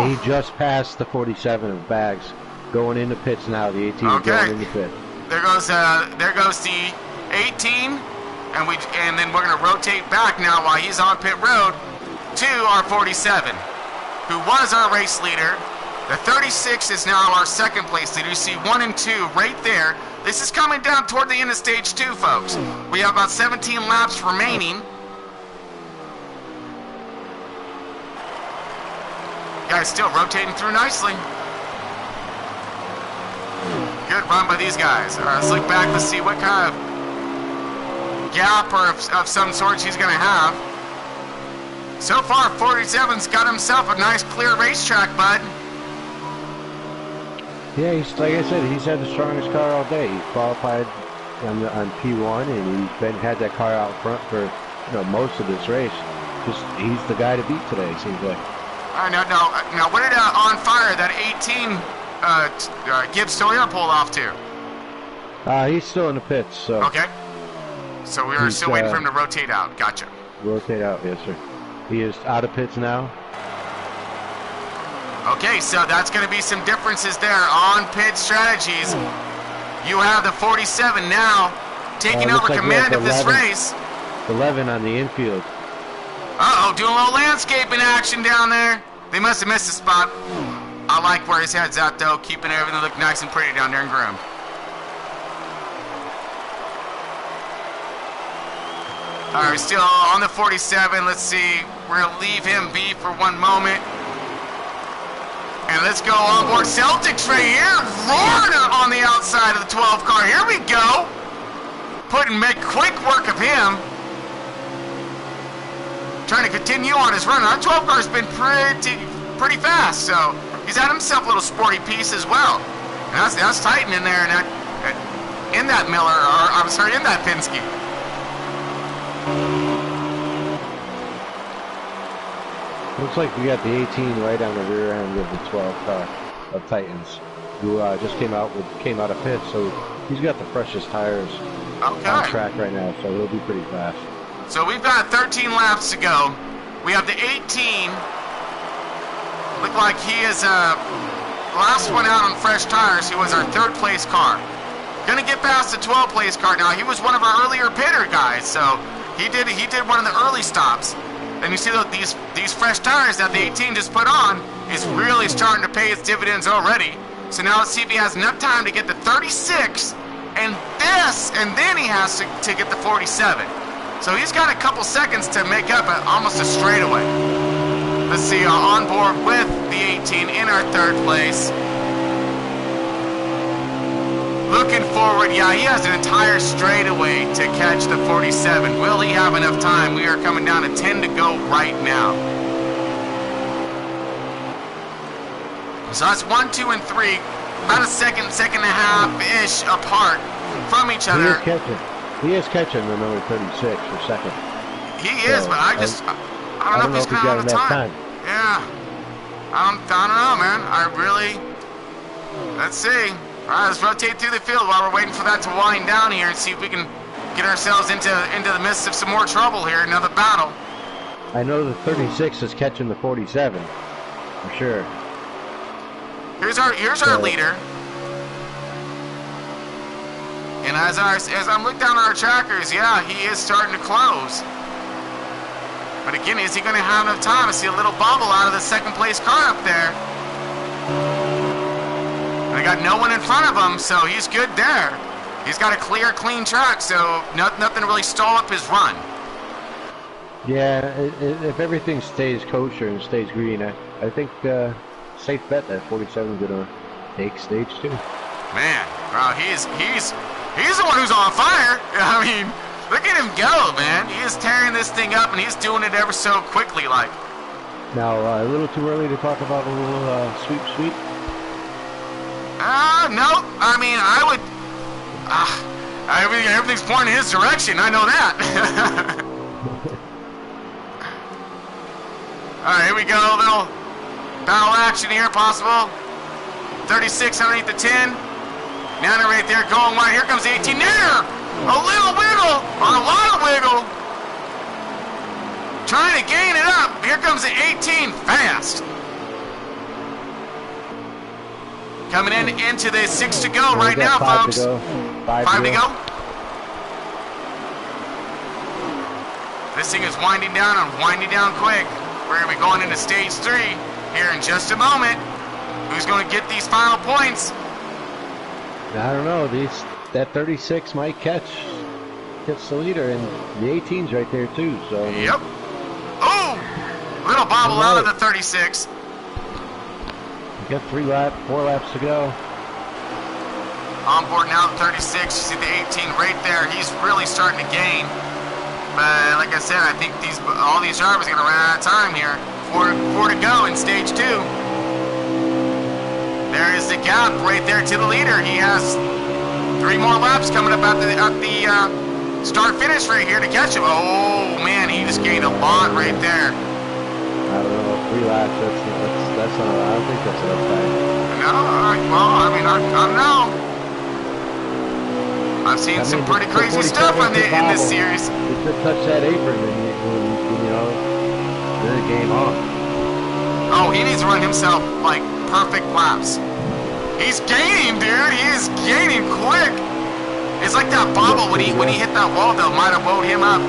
He just passed the 47 of Bags. Going into pits now. The 18 is going into pit.
There goes the 18, and then we're going to rotate back now while he's on pit road to our 47, who was our race leader. The 36 is now our 2nd place leader. You see 1 and 2 right there. This is coming down toward the end of stage 2, folks. We have about 17 laps remaining. Guys still rotating through nicely. Good run by these guys. All right, let's look back. Let's see what kind of gap or of some sort he's going to have. So far, 47's got himself a nice clear racetrack, bud.
Yeah, like I said, he's had the strongest car all day. He qualified on P1, and he's had that car out front for most of this race. He's the guy to beat today, it seems like.
All right, now what did On Fire, that 18 Gibbs Toyota pull off to?
He's still in the pits, so.
Okay. So we are still waiting for him to rotate out. Gotcha.
Rotate out, yes, sir. He is out of pits now.
Okay, so that's going to be some differences there on pit strategies. You have the 47 now taking over command of this race.
11 on the infield.
Uh-oh, doing a little landscaping action down there. They must have missed a spot. I like where his head's at, though, keeping everything look nice and pretty down there and groomed. All right, still on the 47. Let's see. We're going to leave him be for one moment. And let's go on board Celtics right here. Roaring on the outside of the 12 car. Here we go. Make quick work of him. Trying to continue on his run. Our 12 car's been pretty fast, so he's had himself a little sporty piece as well. And that's Titan in there, and in that Miller, or I'm sorry, in that Penske.
Looks like we got the 18 right on the rear end of the 12 car of Titans, who just came out of pit, so he's got the freshest tires on track right now, so he'll be pretty fast.
So we've got 13 laps to go. We have the 18. Look like he is last one out on fresh tires. He was our 3rd place car. Gonna get past the 12th place car now. He was one of our earlier pitter guys, so he did one of the early stops. And you see that these fresh tires that the 18 just put on is really starting to pay its dividends already. So now let's see if he has enough time to get the 36 and then he has to get the 47. So he's got a couple seconds to make up almost a straightaway. Let's see, on board with the 18 in our 3rd place. Looking forward, yeah, he has an entire straightaway to catch the 47. Will he have enough time? We are coming down to 10 to go right now. So that's 1, 2, and 3. About a second and a half-ish apart from each other.
He is catching the number 36 for second.
He is, but I don't know if he's going to have enough time. Yeah. I don't know, man. Let's see. All right, let's rotate through the field while we're waiting for that to wind down here and see if we can get ourselves into the midst of some more trouble here, another battle.
I know the 36 is catching the 47, for sure.
Here's our leader. And as I'm looking down at our trackers, yeah, he is starting to close. But again, is he going to have enough time? I see a little bubble out of the 2nd place car up there. And I got no one in front of him, so he's good there. He's got a clear, clean track, so nothing to really stall up his run.
Yeah, if everything stays kosher and stays green, I think safe bet that 47 is going to take stage 2.
Man, bro, he's the one who's on fire. I mean, look at him go, man. He is tearing this thing up, and he's doing it ever so quickly, like.
Now, a little too early to talk about a little sweep.
No. I mean, I would. Everything's pointing in his direction. I know that. All right, here we go. A little battle action here, possible. 36 underneath the 10. Nana right there going wide. Here comes 18. There! A little wiggle! On a lot of wiggle. Trying to gain it up. Here comes the 18 fast. Coming into the 6 to go right now, folks. 5 to go. This thing is winding down and winding down quick. We're going to be going into stage 3 here in just a moment. Who's going to get these final points?
I don't know. That 36 might catch the leader, and the 18's right there too. So.
Yep. Oh, little bobble out of the 36.
We got 4 laps to go.
On board now, 36. You see the 18 right there. He's really starting to gain. But like I said, I think all these drivers are going to run out of time here. 4 to go in stage 2. There is the gap right there to the leader. He has 3 more laps coming up at the start-finish right here to catch him. Oh, man, he just gained a lot right there.
I don't know, 3 laps, that's not, I don't think that's enough time.
No, well, I mean, I don't know. I've seen some pretty crazy stuff in this series.
If you touch that apron, then the game on.
Oh, he needs to run himself, like, perfect laps. He's gaining, dude. He is gaining quick. It's like that bobble when he hit that wall, though, might have woke him up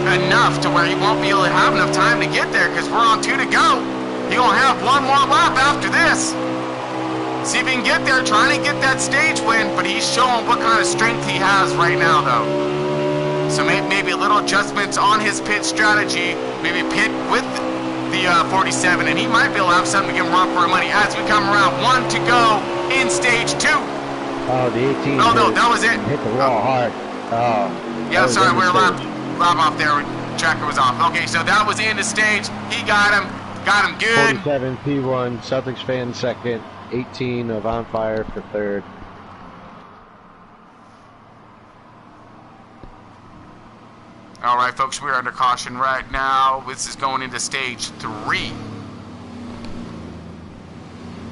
enough to where he won't be able to have enough time to get there because we're on 2 to go. He's going to have 1 more lap after this. See if he can get there, trying to get that stage win, but he's showing what kind of strength he has right now, though. So maybe a little adjustments on his pit strategy, maybe pit with the 47, and he might be able to have something to give him run for money as we come around. 1 to go in stage 2.
Oh, the 18.
Oh, no, that was it.
Hit the wall hard. Oh.
Yeah, sorry, we were lap off there. Tracker was off. Okay, so that was the end of stage. He got him good.
47 P1, Celtics fan second, 18 of On Fire for third.
All right, folks, we're under caution right now. This is going into stage 3.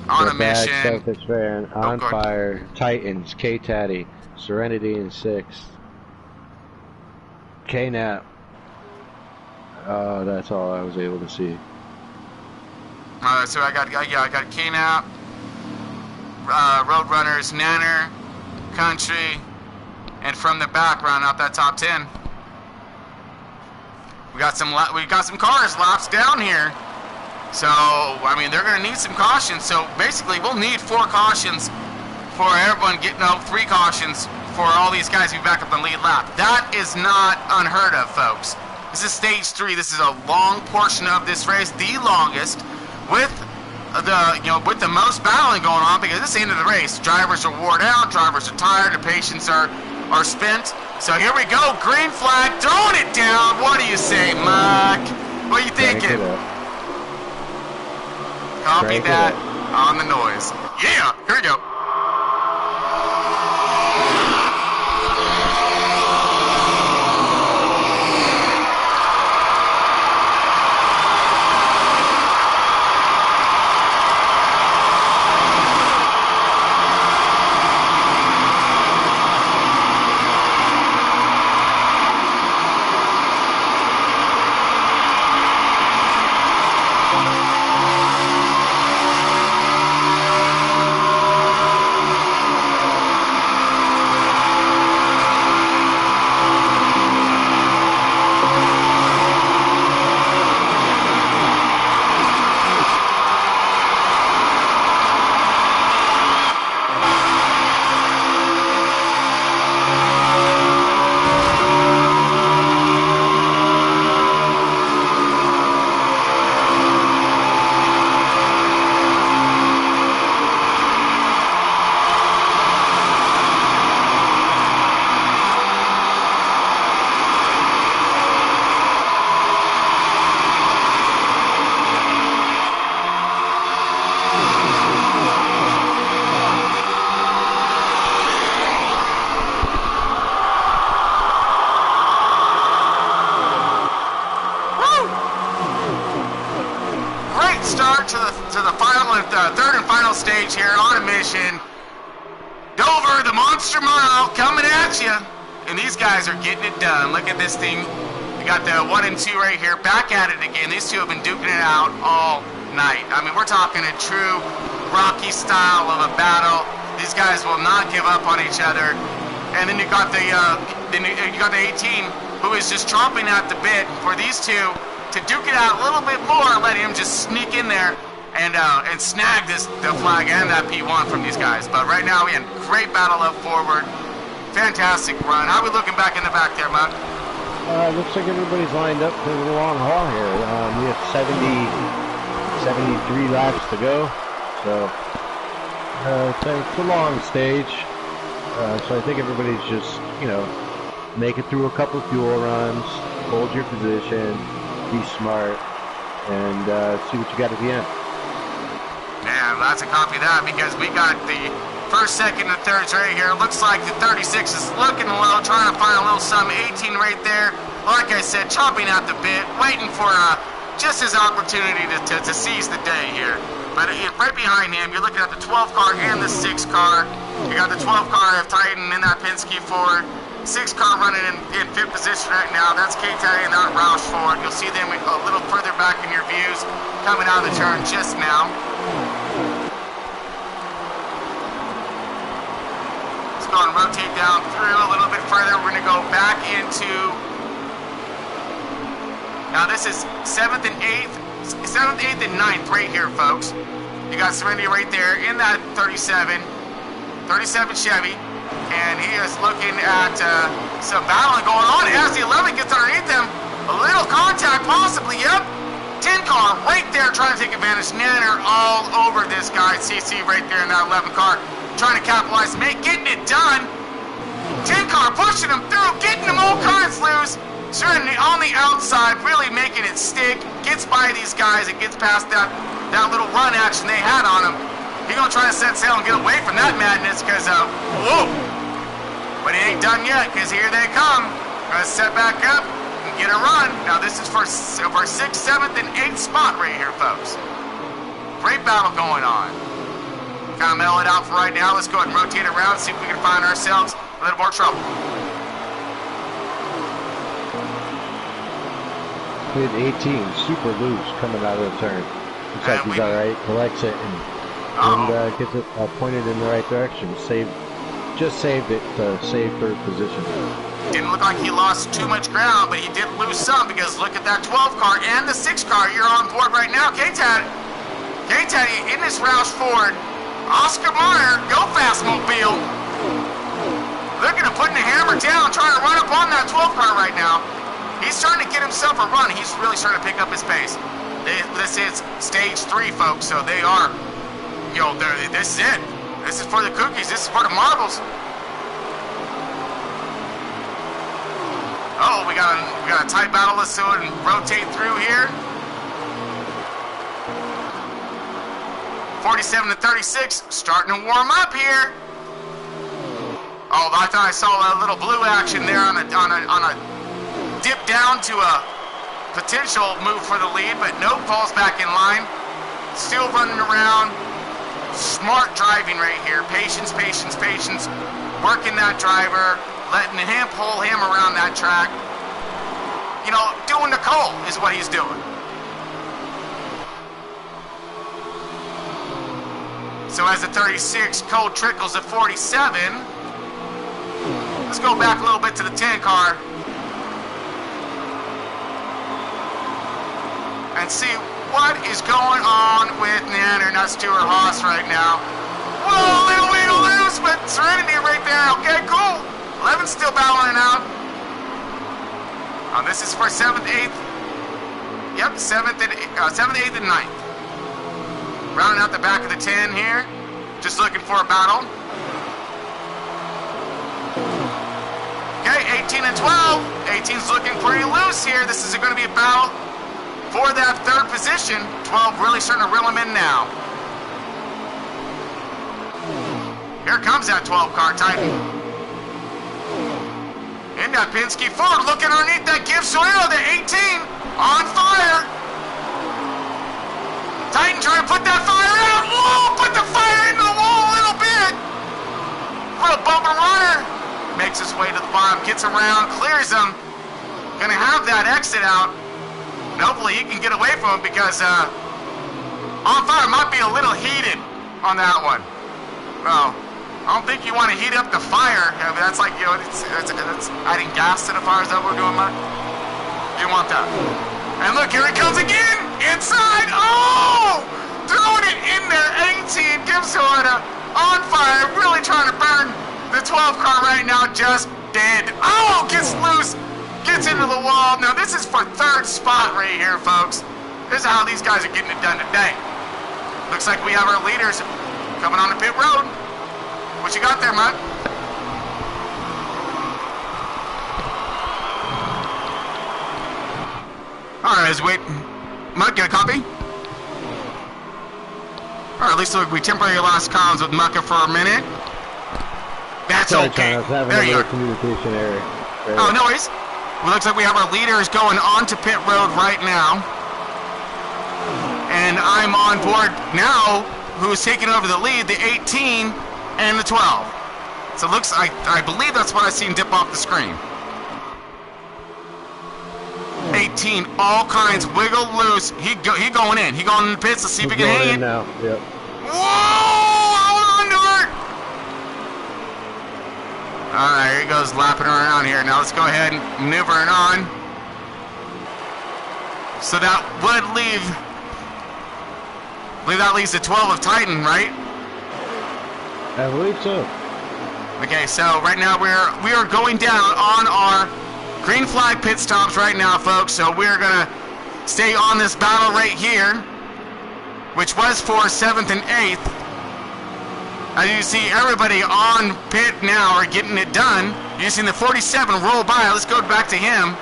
On a mission.
Celtics fan, On Fire, Titans, K-Taddy, Serenity in 6th. K-Nap. That's all I was able to see.
So I got K-Nap, Roadrunners, Nanner, country, and from the back, round out that top 10. We got some cars laps down here. So, I mean, they're going to need some cautions. So, basically, we'll need 4 cautions for everyone getting out, 3 cautions for all these guys to be back up on lead lap. That is not unheard of, folks. This is stage 3. This is a long portion of this race, the longest, with the most battling going on, because this is the end of the race. Drivers are worn out, drivers are tired, the patients are spent. So here we go, green flag, throwing it down. What do you say, Mike? What are you thinking? Copy that on the noise. Yeah, here we go. To the final, third and final stage here on a mission. Dover, the Monster Mile, coming at you. And these guys are getting it done. Look at this thing. We got the 1 and 2 right here, back at it again. These two have been duking it out all night. I mean, we're talking a true Rocky style of a battle. These guys will not give up on each other. And then you got the 18, who is just chomping at the bit for these two to duke it out a little bit more, let him just sneak in there and snag the flag and that P1 from these guys. But right now, we had great battle up forward. Fantastic run. How are we looking back in the back there, Mug?
Looks like everybody's lined up for the long haul here. We have 73 laps to go. So it's a long stage. So I think everybody's just, make it through a couple fuel runs, hold your position, be smart, and see what you got at the end.
Man, lots of copy that, because we got the first, second, and thirds right here. Looks like the 36 is looking low, trying to find a little some. 18 right there, like I said, chomping at the bit, waiting for just his opportunity to seize the day here. But right behind him, you're looking at the 12 car and the 6 car. You got the 12 car of Titan in that Penske Ford. 6 car running in 5th position right now. That's K-Tag and that Roush Ford. You'll see them a little further back in your views, coming out of the turn just now. Let's go and rotate down through a little bit further. We're going to go back into... Now this is 7th and 8th. 7th, 8th, and 9th right here, folks. You got Serenity right there in that 37 Chevy. And he is looking at some battling going on as the 11 gets underneath him. A little contact possibly, yep. 10 car right there trying to take advantage. Nanner all over this guy. CC right there in that 11 car trying to capitalize, getting it done. 10 car pushing him through, getting him all kinds loose. Serenity on the outside, really making it stick. Gets by these guys and gets past that little run action they had on him. He's going to try to set sail and get away from that madness because, whoa. But he ain't done yet, because here they come. Going to set back up and get a run. Now this is for 6th, 7th, and 8th spot right here, folks. Great battle going on. Kind of mellow it out for right now. Let's go ahead and rotate around, see if we can find ourselves a little more trouble.
With 18, super loose coming out of the turn. Looks like he's alright, collects it, and gets it pointed in the right direction. Save just saved it to save third position.
Didn't look like he lost too much ground, but he did lose some because look at that 12 car and the 6 car. You're on board right now. K-Tad in this Roush Ford. Oscar Mayer, go fast mobile. Looking at putting the hammer down, trying to run up on that 12 car right now. He's starting to get himself a run. He's really starting to pick up his pace. This is stage 3, folks, so they are, this is it. This is for the cookies. This is for the marbles. Oh, we got a tight battle. Let's go and rotate through here. 47 to 36, starting to warm up here. Oh, I thought I saw a little blue action there on a dip down to a potential move for the lead, but nope, falls back in line. Still running around. Smart driving right here. Patience, patience, patience. Working that driver, letting him pull him around that track. Doing the Cole is what he's doing. So as the 36, Cole trickles at 47. Let's go back a little bit to the 10 car. And see what is going on with Nanner, not Stuart Haas right now. Whoa, little way to lose, but Serenity right there. Okay, cool. 11's still battling out. This is for 7th, 8th. Yep, 7th, 8th, and 9th. Rounding out the back of the 10 here. Just looking for a battle. Okay, 18 and 12. 18's looking pretty loose here. This is going to be a battle for that 3rd position. 12 really starting to reel him in now. Here comes that 12 car Titan. In that Penske Ford, looking underneath that Gibbs Soil, the 18 on fire. Titan trying to put that fire out. Whoa, put the fire in the wall a little bit. Little bumper runner. Makes his way to the bottom, gets around, clears him. Gonna have that exit out. And hopefully he can get away from him because on fire might be a little heated on that one. Well, I don't think you want to heat up the fire. I mean, that's like, it's adding gas to the fire. Is that what we're doing, Mike? You want that. And look, here he comes again. Inside. Oh! Throwing it in there. 18 gives Toyota on fire. Really trying to burn the 12 car right now. Just dead. Oh! Gets loose. Gets into the wall. Now, this is for 3rd spot right here, folks. This is how these guys are getting it done today. Looks like we have our leaders coming on the pit road. What you got there, Mud? All right, let's wait. Mud, get a copy? All right, at least we temporarily lost comms with Mucka for a minute. That's okay. There you are.
Communication error.
Oh, no worries. Well, looks like we have our leaders going onto pit road right now. And I'm on board now, who's taking over the lead, the 18 and the 12. So it looks, I believe that's what I seen dip off the screen. 18, all kinds, wiggle loose. He going in. He going in the pits. Let's see if he can hang it.
Now. Yep.
Whoa! Hold on to it. All right, here he goes lapping around here. Now let's go ahead and maneuver it on. So that would leave. I believe that leaves the 12 of Titan, right?
I believe so.
Okay, so right now we are going down on our green flag pit stops right now, folks. So we're gonna stay on this battle right here, which was for 7th and 8th. As you see, everybody on pit now are getting it done. You've seen the 47 roll by. Let's go back to him.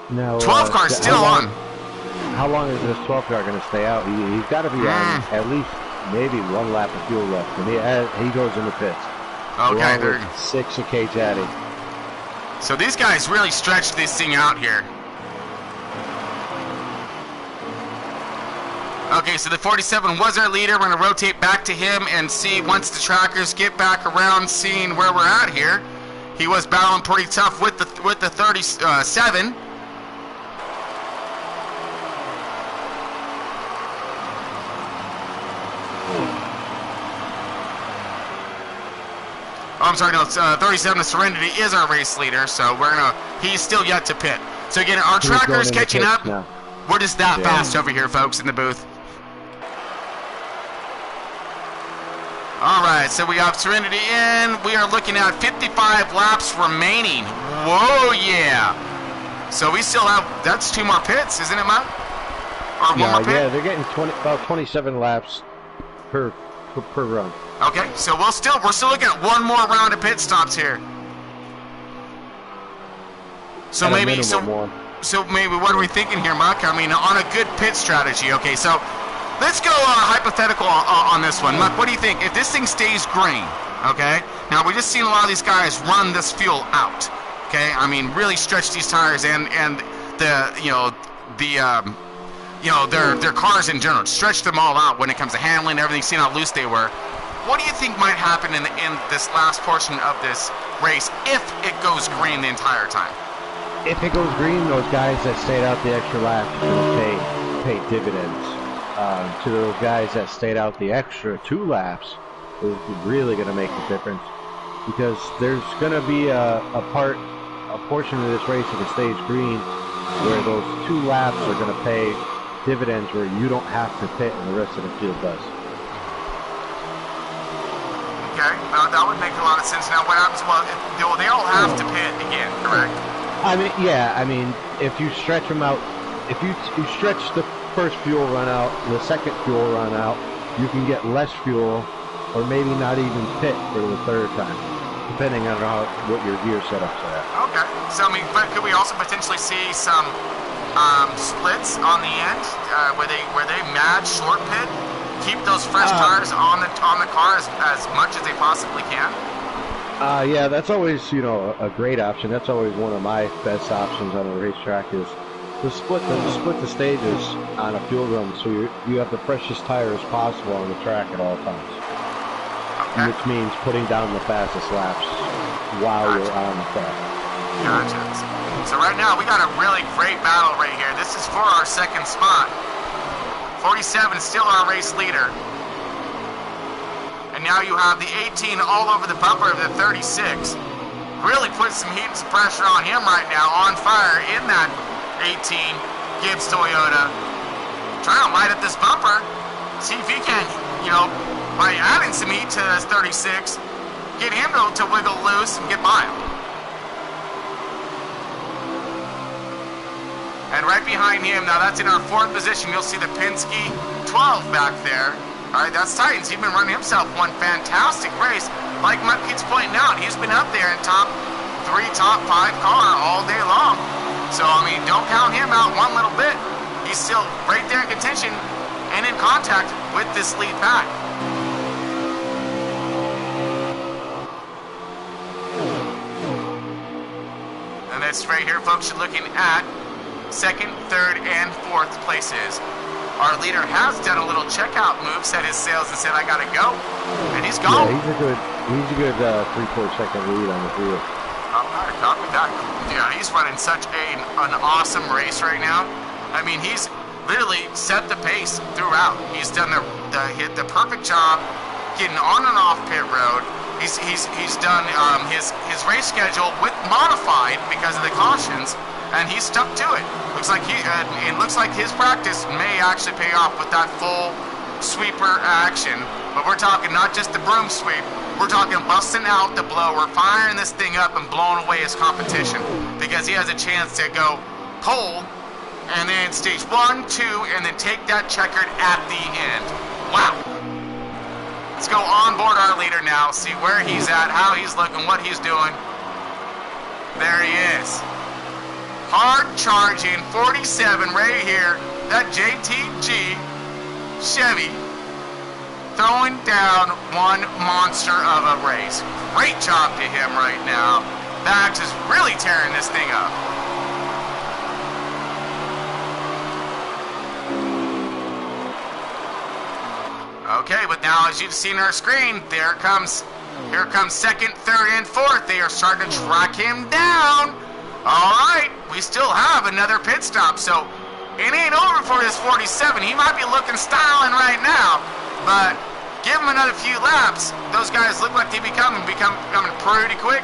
Now,
12 car still on.
How long is this 12 car going to stay out? He's got to be on at least maybe 1 lap of fuel left, and he goes in the pits.
Okay, they're
6 of K-Daddy.
So these guys really stretched this thing out here. Okay, so the 47 was our leader. We're going to rotate back to him and see once the trackers get back around, seeing where we're at here. He was battling pretty tough with the 37. Oh, I'm sorry, no, 37 to Serenity is our race leader, so he's still yet to pit. So again, our tracker's catching up.
Now.
We're just that fast over here, folks, in the booth. All right, so we have Serenity in. We are looking at 55 laps remaining. Whoa, yeah. So we still have, that's 2 more pits, isn't it, Mike? Or one more pit?
Yeah, they're getting about 27 laps per run.
Okay, so we're still looking at 1 more round of pit stops here. So maybe what are we thinking here, Muck? I mean, on a good pit strategy. Okay, so let's go hypothetical on this one. Muck, what do you think? If this thing stays green, okay? Now, we just seen a lot of these guys run this fuel out, okay? I mean, really stretch these tires and their cars in general, stretch them all out when it comes to handling and everything, seeing how loose they were. What do you think might happen in this last portion of this race if it goes green the entire time?
If it goes green, those guys that stayed out the extra laps are going to pay dividends. To those guys that stayed out the extra 2 laps, is really going to make a difference, because there's going to be a portion of this race if it stays green where those 2 laps are going to pay dividends where you don't have to pit and the rest of the field does.
Okay, that would make a lot of sense. Now, what happens? Well, they all have to pit again, correct?
I mean, if you stretch them out, if you stretch the first fuel run out, the second fuel run out, you can get less fuel, or maybe not even pit for the 3rd time, depending on what your gear setups are at.
Okay, so I mean, but could we also potentially see some splits on the end where they match short pit, keep those fresh tires on the car as much as they possibly can?
Yeah, that's always a great option. That's always one of my best options on a racetrack is to split the stages on a fuel run, so you have the freshest tire as possible on the track at all times. Okay. Which means putting down the fastest laps while you're on the track.
Gotcha. So right now we got a really great battle right here. This is for our 2nd spot. 47 is still our race leader. And now you have the 18 all over the bumper of the 36. Really putting some heat and some pressure on him right now, on fire in that 18 Gibbs Toyota. Trying to light up this bumper. See if he can, by adding some heat to this 36, get him to wiggle loose and get by him. And right behind him, now that's in our 4th position, you'll see the Penske 12 back there. All right, that's Titans. He's been running himself one fantastic race. Like Mike keeps pointing out, he's been up there in top 3, top 5 car all day long. So, I mean, don't count him out one little bit. He's still right there in contention and in contact with this lead pack. And that's right here, folks. You're looking at 2nd, 3rd, and 4th places. Our leader has done a little checkout move, set his sails and said, I gotta go. And he's gone.
Yeah, he's a good 3-4 second lead on the field.
All right, copy that. Yeah, he's running such an awesome race right now. I mean, he's literally set the pace throughout. He's done the perfect job getting on and off pit road. He's done his race schedule with modified because of the cautions, and he's stuck to it. It looks like his practice may actually pay off with that full sweeper action. But we're talking not just the broom sweep. We're talking busting out the blower, firing this thing up, and blowing away his competition, because he has a chance to go pole, and then stage 1, 2, and then take that checkered at the end. Wow. Let's go on board our leader now, see where he's at, how he's looking, what he's doing. There he is. Hard charging 47 right here. That JTG Chevy throwing down one monster of a race. Great job to him right now. Bax is really tearing this thing up. Okay, but now as you've seen our screen, here comes 2nd, 3rd, and 4th. They are starting to track him down. All right, we still have another pit stop, so it ain't over for this 47. He might be looking styling right now, but Give them another few laps. Those guys look like they becoming pretty quick.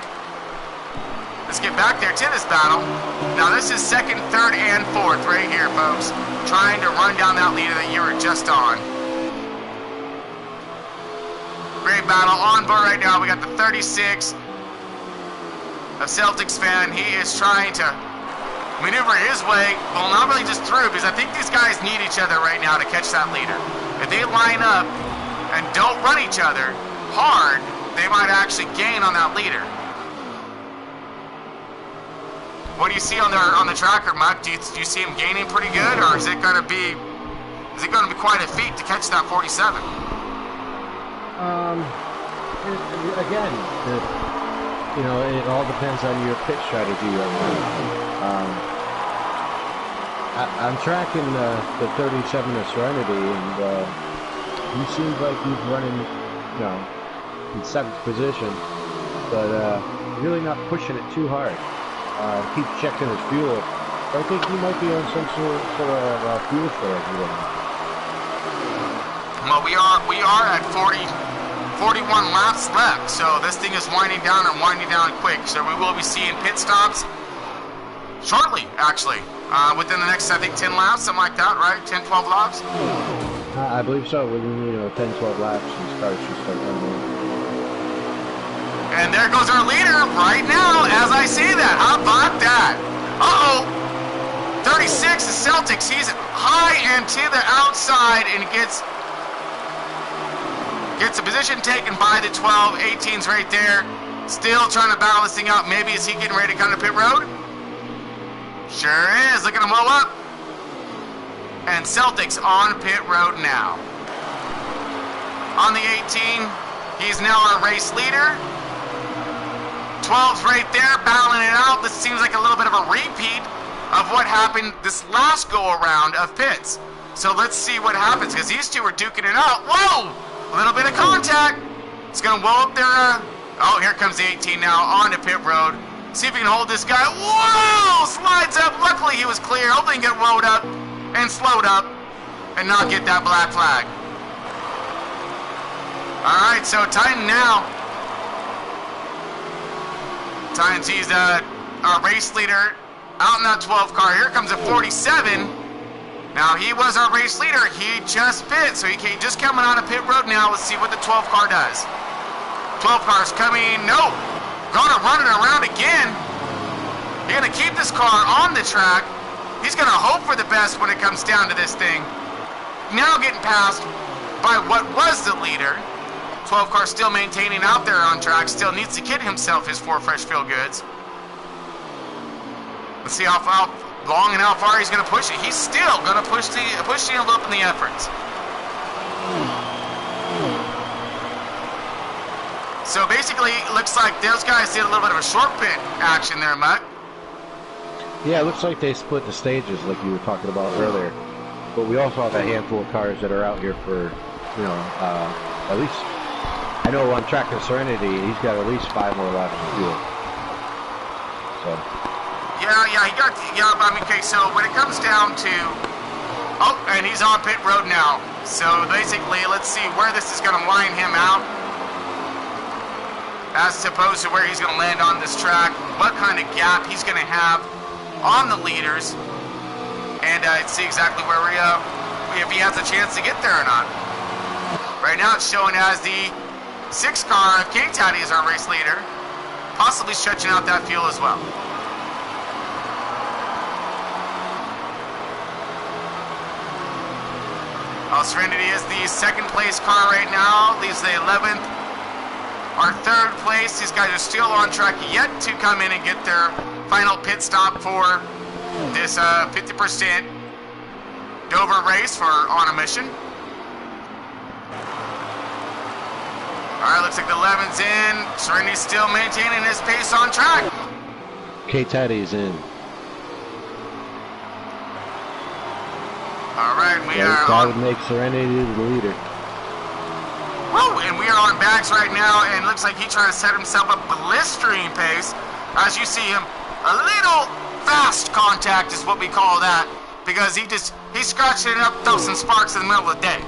Let's get back there to this battle. Now this is second, third, and fourth right here, folks. Trying to run down that leader that you were just on. Great battle on board right now. We got the 36 of Celtics fan. He is trying to maneuver his way. Well, not really just through, because I think these guys need each other right now to catch that leader. If they line up and don't run each other hard, they might actually gain on that leader. What do you see on the tracker, Muck? Do you see him gaining pretty good, or is it going to be quite a feat to catch that 47?
Again, it all depends on your pit strategy right now. I'm tracking the 37 of Serenity, and he seems like he's running, in 7th position, but really not pushing it too hard. Keep checking his fuel. I think he might be on some sort of fuel shortage.
Well, we are at 41 laps left, so this thing is winding down quick. So we will be seeing pit stops shortly, actually, within the next, I think, 10 laps, something like that, right? 10, 12 laps?
I believe so. Within 10, 12 laps, these cars should start running.
And there goes our leader right now as I say that. How about that? Uh-oh. 36 is Celtics. He's high and to the outside and gets a position taken by the 12. 18's right there. Still trying to battle this thing out. Maybe is he getting ready to come to pit road? Sure is. Look at him blow up. And Celtics on pit road now. On the 18, he's now our race leader. 12's right there, battling it out. This seems like a little bit of a repeat of what happened this last go-around of pits. So let's see what happens, because these two are duking it out. Whoa! A little bit of contact. It's going to blow up their... Oh, here comes the 18 now onto pit road. See if we can hold this guy. Whoa! Slides up. Luckily, he was clear. Hopefully he can get rolled up and slowed up and not get that black flag. All right, so time now. He's our race leader out in that 12 car. Here comes a 47. Now, he was our race leader. He just pit, so he just coming out of pit road now. Let's see what the 12 car does. 12 car's coming. Nope. Gonna run it around again. You're gonna keep this car on the track. He's gonna hope for the best when it comes down to this thing. Now getting passed by what was the leader. 12 car still maintaining out there on track. Still needs to get himself his 4 fresh feel goods. Let's see how long and how far he's going to push it. He's still going to push the envelope in the efforts. So basically, it looks like those guys did a little bit of a short pit action there, Mutt.
Yeah, it looks like they split the stages like you were talking about earlier. But we also have a handful of cars that are out here for, at least... I know on track of Serenity, he's got at least 5 more laps of fuel. So. Okay, so when it comes down to... Oh, and he's on pit road now. So basically, let's see where this is going to line him out. As opposed to where he's going to land on this track. What kind of gap he's going to have on the leaders. And see exactly where if he has a chance to get there or not. Right now it's showing as the 6 car of K-Taddy is our race leader, possibly stretching out that fuel as well. Serenity is the 2nd place car right now, leaves the 11th. Our 3rd place, these guys are still on track yet to come in and get their final pit stop for this 50% Dover race for on a mission. Alright, looks like the 11's in. Serenity's still maintaining his pace on track. K-Taddy's in. Alright, we are on... That would make Serenity the leader. Woo! And we are on bags right now, and looks like he's trying to set himself a blistering pace. As you see him, a little fast contact is what we call that. Because he's scratching it up, throw some sparks in the middle of the day.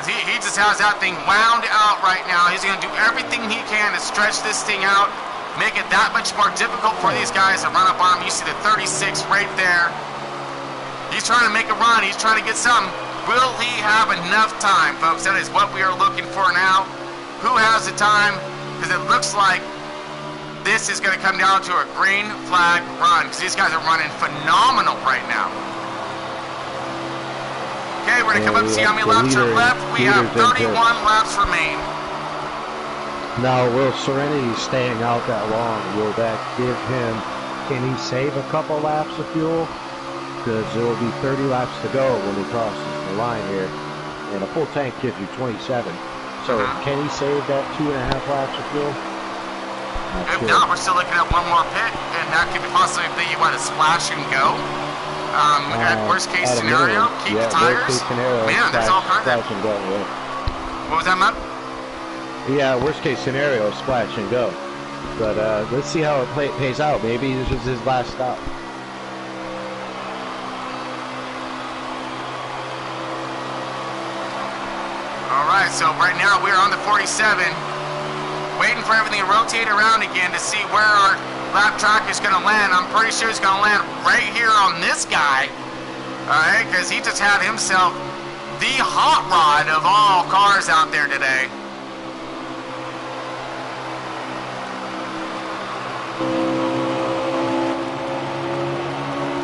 He just has that thing wound out right now. He's going to do everything he can to stretch this thing out, make it that much more difficult for these guys to run up on him. You see the 36 right there. He's trying to make a run. He's trying to get something. Will he have enough time, folks? That is what we are looking for now. Who has the time? Because it looks like this is going to come down to a green flag run, because these guys are running phenomenal right now. Okay, we're going to come up and see how many laps are left. We have 31 laps remain.
Now, will Serenity staying out that long, will that give him, can he save a couple laps of fuel? Because there will be 30 laps to go when he crosses the line here. And a full tank gives you 27. So can he save that 2.5 laps of fuel?
If not, we're still looking at one more pit, and that could possibly be what, a splash and go. At worst case scenario, keep the tires.
Worst case scenario,
man, there's all kinds of.
Splash and go. Yeah.
What was that, Matt?
Yeah, worst case scenario, splash and go. But let's see how it pays out. Maybe this was his last stop.
All right, so right now we're on the 47. Waiting for everything to rotate around again to see where our lap track is going to land. I'm pretty sure it's going to land right here on this guy. Alright, because he just had himself the hot rod of all cars out there today.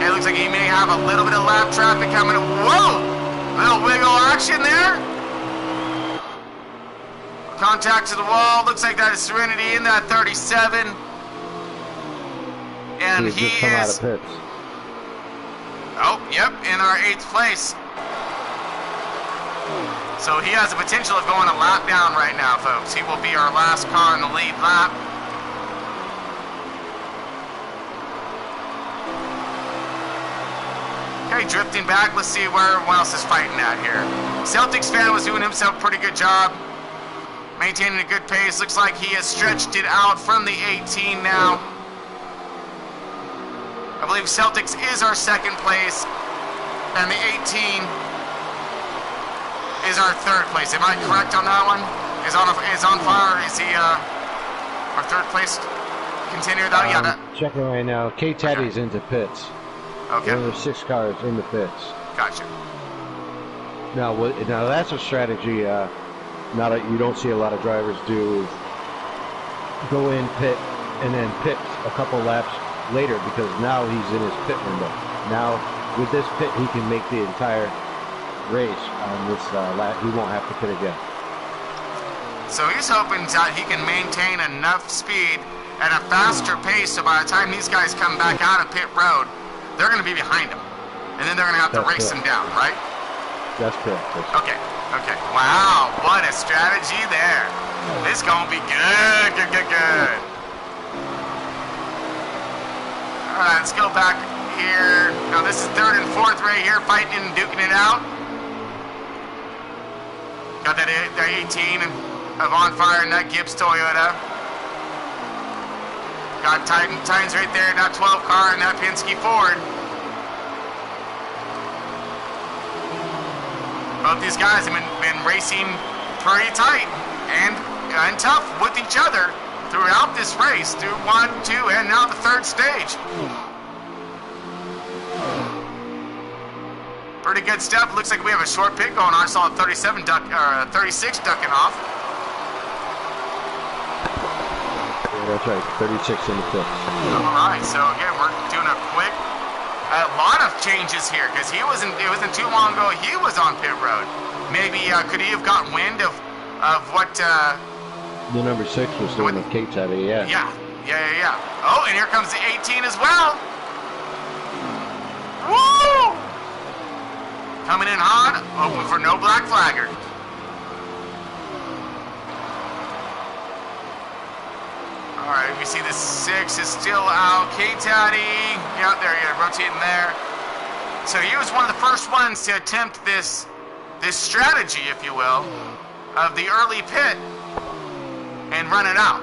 It looks like he may have a little bit of lap traffic coming. Whoa! Little wiggle action there. Contact to the wall. Looks like that is Serenity in that 37. And he
just come out of pits.
Oh, yep, in our 8th place. So he has the potential of going a lap down right now, folks. He will be our last car in the lead lap. Okay, drifting back. Let's see where everyone else is fighting at here. Celtics fan was doing himself a pretty good job. Maintaining a good pace. Looks like he has stretched it out from the 18 now. I believe Celtics is our 2nd place, and the 18 is our 3rd place. Am I correct on that one? Is on fire? Is he our 3rd place contender? Though, yeah. That,
checking right now. K-Teddy's into pits.
Okay.
There are 6 cars in the pits.
Gotcha.
Now that's a strategy. Now that you don't see a lot of drivers do, go in pit and then pit a couple laps later, because now he's in his pit window. Now with this pit he can make the entire race on this lap. He won't have to pit again.
So he's hoping that he can maintain enough speed at a faster pace, so by the time these guys come back out of pit road, they're going to be behind him, and then they're going to have to race him down, right?
That's correct.
Okay. Wow, what a strategy there. This is going to be good. All right, let's go back here. Now this is 3rd and 4th right here, fighting and duking it out. Got that 18 of On Fire and that Gibbs Toyota. Got Titans right there, that 12 car and that Penske Ford. Both these guys have been racing pretty tight and tough with each other throughout this race, through 1, 2, and now the 3rd stage. Pretty good stuff. Looks like we have a short pit going on. I saw a 36 ducking off.
Yeah, that's right. 36 in the pits.
All right. So again, we're doing a quick. A lot of changes here, because it wasn't too long ago he was on pit road. Maybe could he have gotten wind of what
the number 6 was doing with Kate's out of
Yeah. Oh, and here comes the 18 as well. Woo! Coming in hot, hoping for no black flagger. All right, we see the 6 is still out. K-Taddy, yeah, there he is, rotating there. So he was one of the first ones to attempt this strategy, if you will, of the early pit and run it out.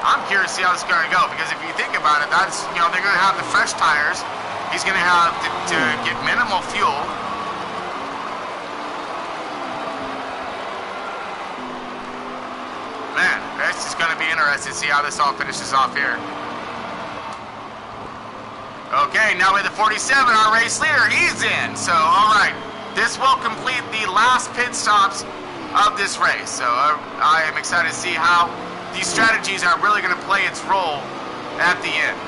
I'm curious to see how it's going to go, because if you think about it, that's, they're going to have the fresh tires. He's going to have to get minimal fuel. Man, this is going to be interesting to see how this all finishes off here. Okay, now with the 47, our race leader, he's in. So, all right, this will complete the last pit stops of this race. So I am excited to see how these strategies are really going to play its role at the end.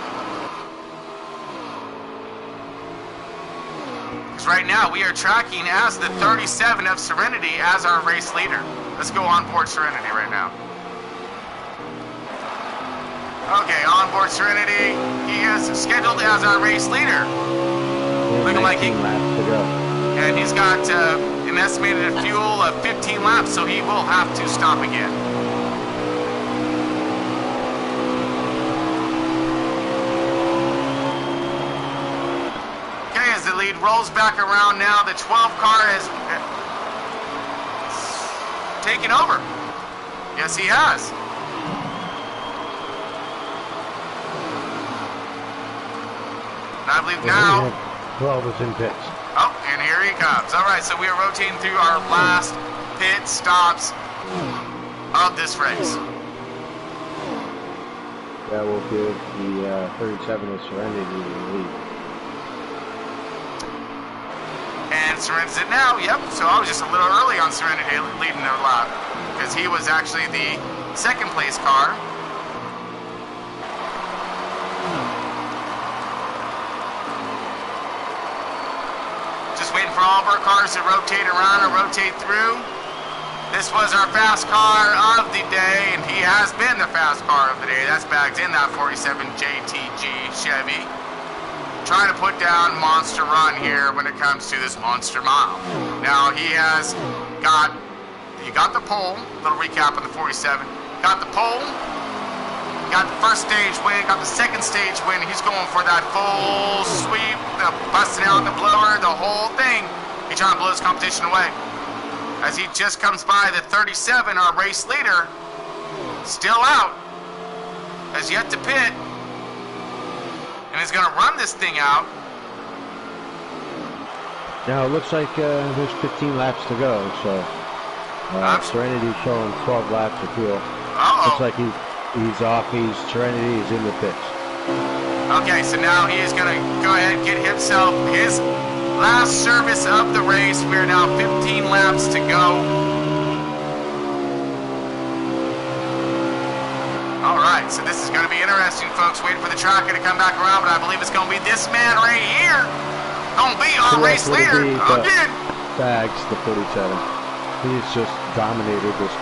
Because right now we are tracking as the 37 of Serenity as our race leader. Let's go on board Serenity right now. Okay, on board Serenity, he is scheduled as our race leader. Looking like he, and he's got an estimated fuel of 15 laps, so he will have to stop again. Okay, as the lead rolls back around now, the 12 car has taken over. Yes, he has. I believe now
12 is in pits.
Oh, and here he comes. All right, so we are rotating through our last pit stops of this race.
That will give the 37 of Serenity the lead.
And Serenity's it now. Yep. So I was just a little early on Serenity leading their lap because he was actually the second place car. Waiting for all of our cars to rotate around and rotate through. This was our fast car of the day, and he has been the fast car of the day. That's bagged in that 47 JTG Chevy. Trying to put down monster run here when it comes to this monster mile. Now he got the pole. Little recap on the 47. Got the pole. Got the first stage win, got the second stage win. He's going for that full sweep, busting out the blower, the whole thing. He's trying to blow his competition away. As he just comes by the 37, our race leader, still out, has yet to pit, and is going to run this thing out.
Now it looks like there's 15 laps to go, so Serenity's showing 12 laps of fuel. Looks like he's off. Serenity is in the pits.
Okay, so now he is going to go ahead and get himself his last service of the race. We are now 15 laps to go. All right, so this is going to be interesting, folks. Waiting for the tracker to come back around, but I believe it's going to be this man right here. Going to be our race leader again.
Bags the 47. He's just dominated this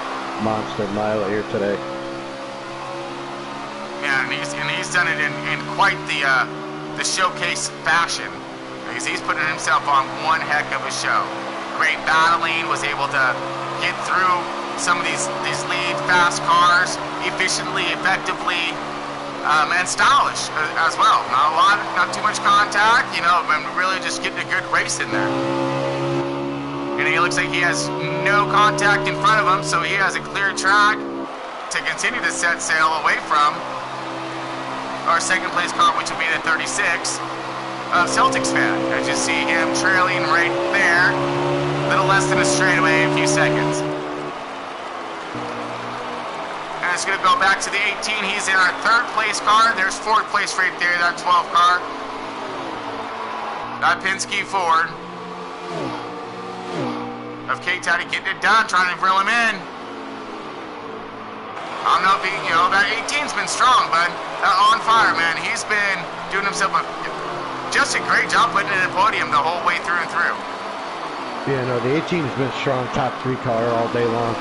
monster mile here today.
Yeah, and he's done it in quite the showcase fashion. He's putting himself on one heck of a show. Great battling, was able to get through some of these lead fast cars efficiently, effectively, and stylish as well. Not too much contact, and really just getting a good race in there. And he looks like he has no contact in front of him, so he has a clear track to continue to set sail away from our second place car, which will be the 36 of Celtics fan. As you see him trailing right there, a little less than a straightaway, a few seconds. And it's going to go back to the 18. He's in our third place car. There's fourth place right there, that 12 car. That Penske Ford of K-Taddy getting it done, trying to reel him in. I don't know if that 18's been strong, but on fire, man. He's been doing himself just a great job putting it in the podium the whole way through and through.
Yeah, no, the 18's been strong, top 3 car all day long.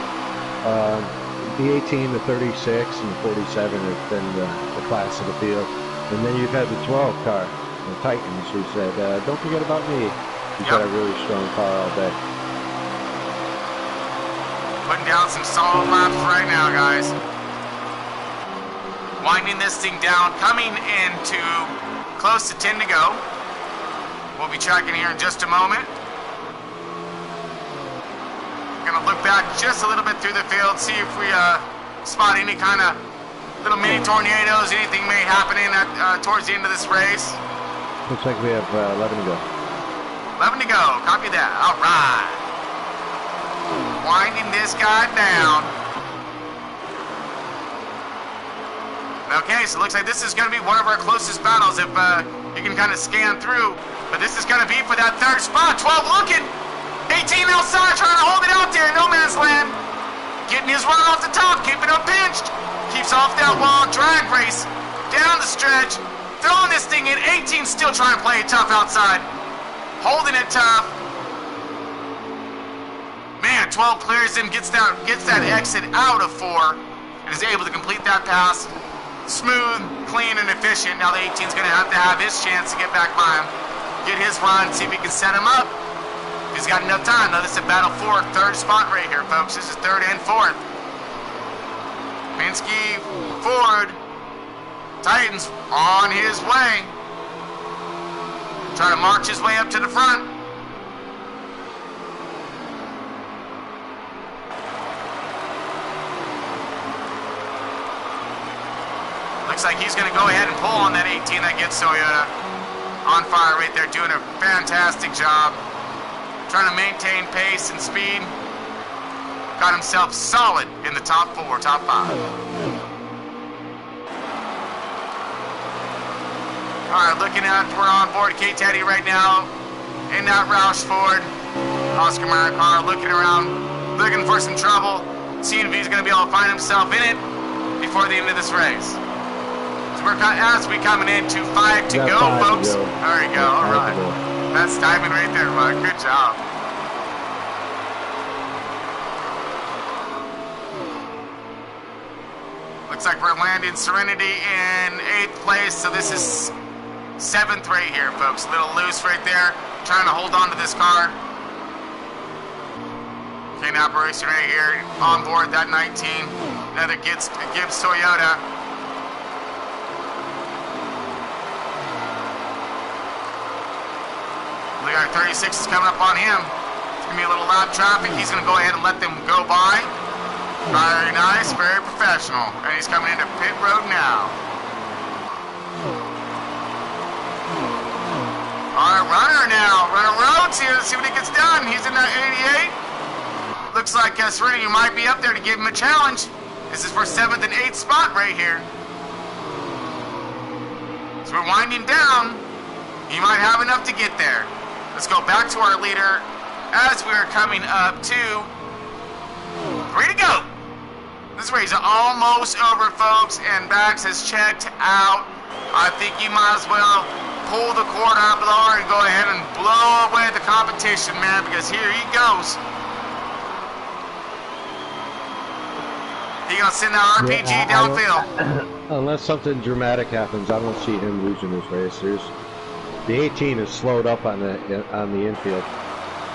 The 18, the 36, and the 47 have been the class of the field. And then you've had the 12 car, the Titans, who said, don't forget about me. He's got a really strong car all day.
Putting down some solid laps right now, guys. Winding this thing down, coming into close to 10 to go. We'll be tracking here in just a moment. Gonna look back just a little bit through the field, see if we spot any kind of little mini tornadoes, anything may happen towards the end of this race.
Looks like we have 11 to go.
11 to go. Copy that. All right. Winding this guy down. Okay, so it looks like this is going to be one of our closest battles if you can kind of scan through. But this is going to be for that third spot. 12 looking. 18 outside trying to hold it out there in no man's land. Getting his run off the top, keeping him pinched. Keeps off that wall. Drag race. Down the stretch. Throwing this thing in. 18 still trying to play it tough outside. Holding it tough. Man, 12 clears him, gets that exit out of 4, and is able to complete that pass. Smooth, clean, and efficient. Now the 18's going to have his chance to get back by him. Get his run, see if he can set him up. He's got enough time. Now this is a battle for third spot right here, folks. This is third and fourth. Pinsky, Ford, Titans on his way. Trying to march his way up to the front. Looks like he's going to go ahead and pull on that 18 that gets Toyota on fire right there, doing a fantastic job. Trying to maintain pace and speed. Got himself solid in the top 4, top 5. All right, looking at, we're on board K-Teddy right now in that Roush Ford. Oscar Mayer car looking around, looking for some trouble, seeing if he's going to be able to find himself in it before the end of this race. As we coming into 5 to go, folks. There we go. All right. That's timing right there, Mark. Good job. Looks like we're landing Serenity in 8th place, so this is 7th right here, folks. A little loose right there. Trying to hold on to this car. Kane operation right here. On board that 19. Another Gibbs Toyota. Look at 36 is coming up on him. It's going to be a little lap traffic. He's going to go ahead and let them go by. Very nice, very professional. And he's coming into pit road now. All right, runner now. Runner Rhodes here. Let's see what he gets done. He's in that 88. Looks like Serenity might be up there to give him a challenge. This is for 7th and 8th spot right here. So we're winding down. He might have enough to get there. Let's go back to our leader as we are coming up to 3 to go. This race is almost over, folks, and Bags has checked out. I think you might as well pull the cord out blower and go ahead and blow away the competition, man, because here he goes. He gonna send that RPG downfield.
Unless something dramatic happens, I don't see him losing this race. The 18 is slowed up on the infield.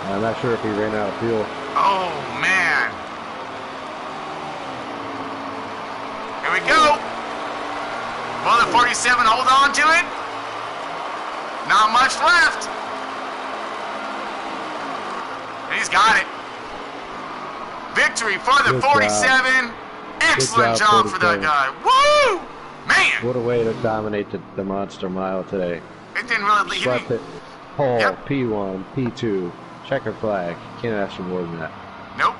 I'm not sure if he ran out of fuel.
Oh man! Here we go. Will the 47 hold on to it? Not much left. He's got it. Victory for the 47. Excellent job for that guy. Woo! Man!
What a way to dominate the Monster Mile today.
It didn't really leave
Swept
me.
it. Pole,
Yep.
P1, P2, checker flag. Can't ask for more than that.
Nope.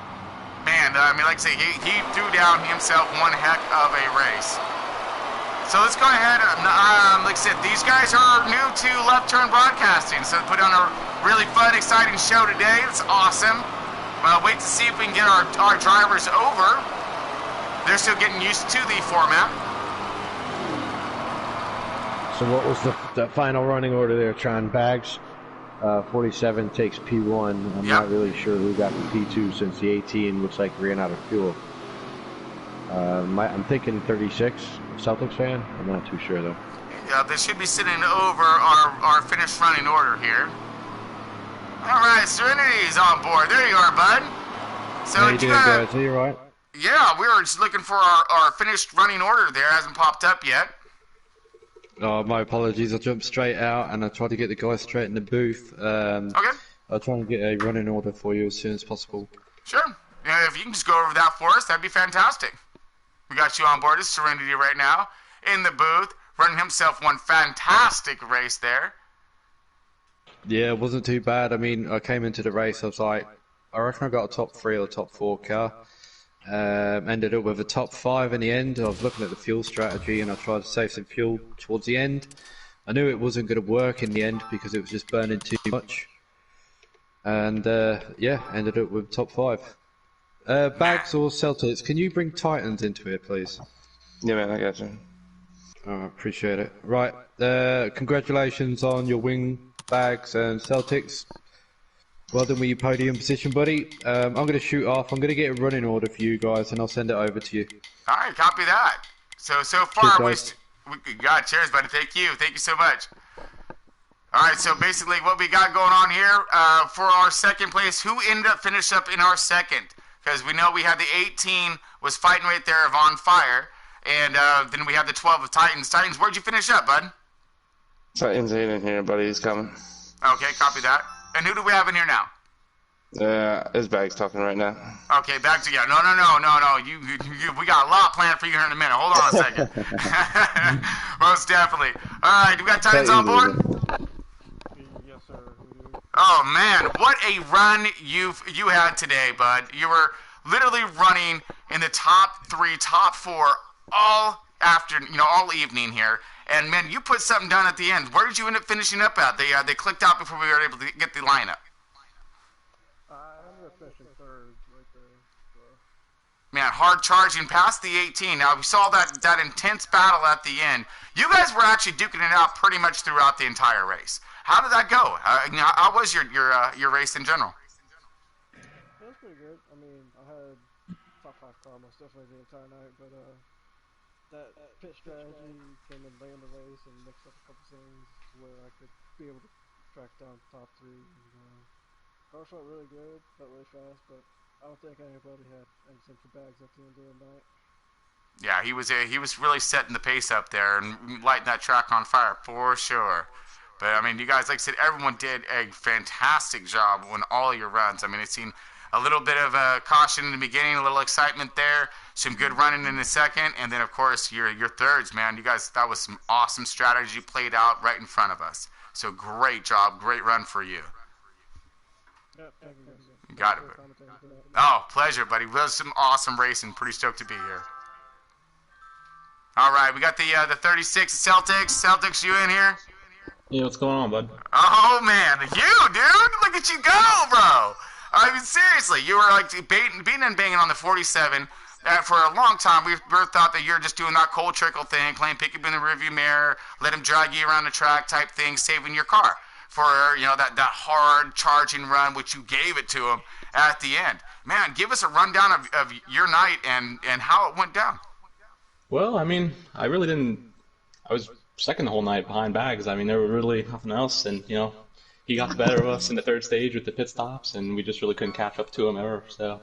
Man, I mean, like I say, he threw down himself one heck of a race. So let's go ahead. Like I said, these guys are new to Left Turn Broadcasting, so put on a really fun, exciting show today. It's awesome. Well, wait to see if we can get our drivers over. They're still getting used to the format.
So what was the final running order there, Tron? Bags, 47 takes P1. I'm not really sure who got the P2 since the 18 looks like ran out of fuel. I'm thinking 36, Celtics fan. I'm not too sure though.
Yeah, they should be sitting over our finished running order here. All right, Serenity's on board. There you are, bud. So
How you doing, guys? Are you all right?
Yeah, we were just looking for our finished running order there. It hasn't popped up yet.
Oh, my apologies. I jumped straight out and I tried to get the guys straight in the booth.
Okay.
I'll try and get a running order for you as soon as possible.
Sure. Yeah, if you can just go over that for us, that'd be fantastic. We got you on board as Serenity right now in the booth, running himself one fantastic race there.
Yeah, it wasn't too bad. I mean, I came into the race, I was like, I reckon I got a top 3 or top 4 car. Ended up with a top 5 in the end. I was looking at the fuel strategy and I tried to save some fuel towards the end. I knew it wasn't going to work in the end because it was just burning too much. And yeah, ended up with top 5. Bags or Celtics, can you bring Titans into it, please?
Yeah, man, I got you.
Oh, appreciate it. Right, congratulations on your wing, Bags and Celtics. Well done with your podium position, buddy. I'm going to shoot off. I'm going to get a running order for you guys, and I'll send it over to you.
All right, copy that. So far,
Cheers,
we got cheers, buddy. Thank you so much. All right, so basically what we got going on here for our second place, who ended up finishing up in our second? Because we know we had the 18 was fighting right there of On Fire, and then we had the 12 of Titans. Titans, where'd you finish up, bud?
Titans ain't in here, buddy. He's coming.
Okay, copy that. And who do we have in here now?
His bag's talking right now.
Okay, back to you. No. You, we got a lot planned for you here in a minute. Hold on a second. Most definitely. All right, we got Titans on board?
Yes, sir.
Oh man, what a run you had today, bud. You were literally running in the top 3, top 4 all all evening here. And man, you put something down at the end. Where did you end up finishing up at? They clicked out before we were able to get the lineup.
I ended up finishing third right there. So.
Man, hard charging past the 18. Now we saw that intense battle at the end. You guys were actually duking it out pretty much throughout the entire race. How did that go? How was your race in general?
It was pretty good. I mean, I had top 5 car most definitely the entire night, but that pit strategy came in late in the race and mixed up a couple things where I could be able to track down top 3. And, car felt really good, felt really fast, but I don't think anybody had anything for Bags at the end of the night.
Yeah, he was really setting the pace up there and lighting that track on fire for sure. But I mean, you guys, like I said, everyone did a fantastic job on all your runs. I mean, it seemed a little bit of caution in the beginning, a little excitement there, some good running in the second, and then of course your thirds, man. You guys, that was some awesome strategy played out right in front of us. So great job, great run for you.
Yeah, thank you.
You got it. Oh, pleasure, buddy. It was some awesome racing. Pretty stoked to be here. All right, we got the 36 Celtics. Celtics, you in here?
Yeah, what's going on, bud?
Oh man, you dude, look at you go, bro. I mean, seriously, you were like beating and banging on the 47. For a long time, we thought that you're just doing that cold trickle thing, playing pick up in the rearview mirror, let him drag you around the track type thing, saving your car for that hard charging run, which you gave it to him at the end. Man, give us a rundown of your night and how it went down.
Well, I mean, I really didn't. I was second the whole night behind Bags. I mean, there were really nothing else, and he got the better of us in the third stage with the pit stops, and we just really couldn't catch up to him ever. So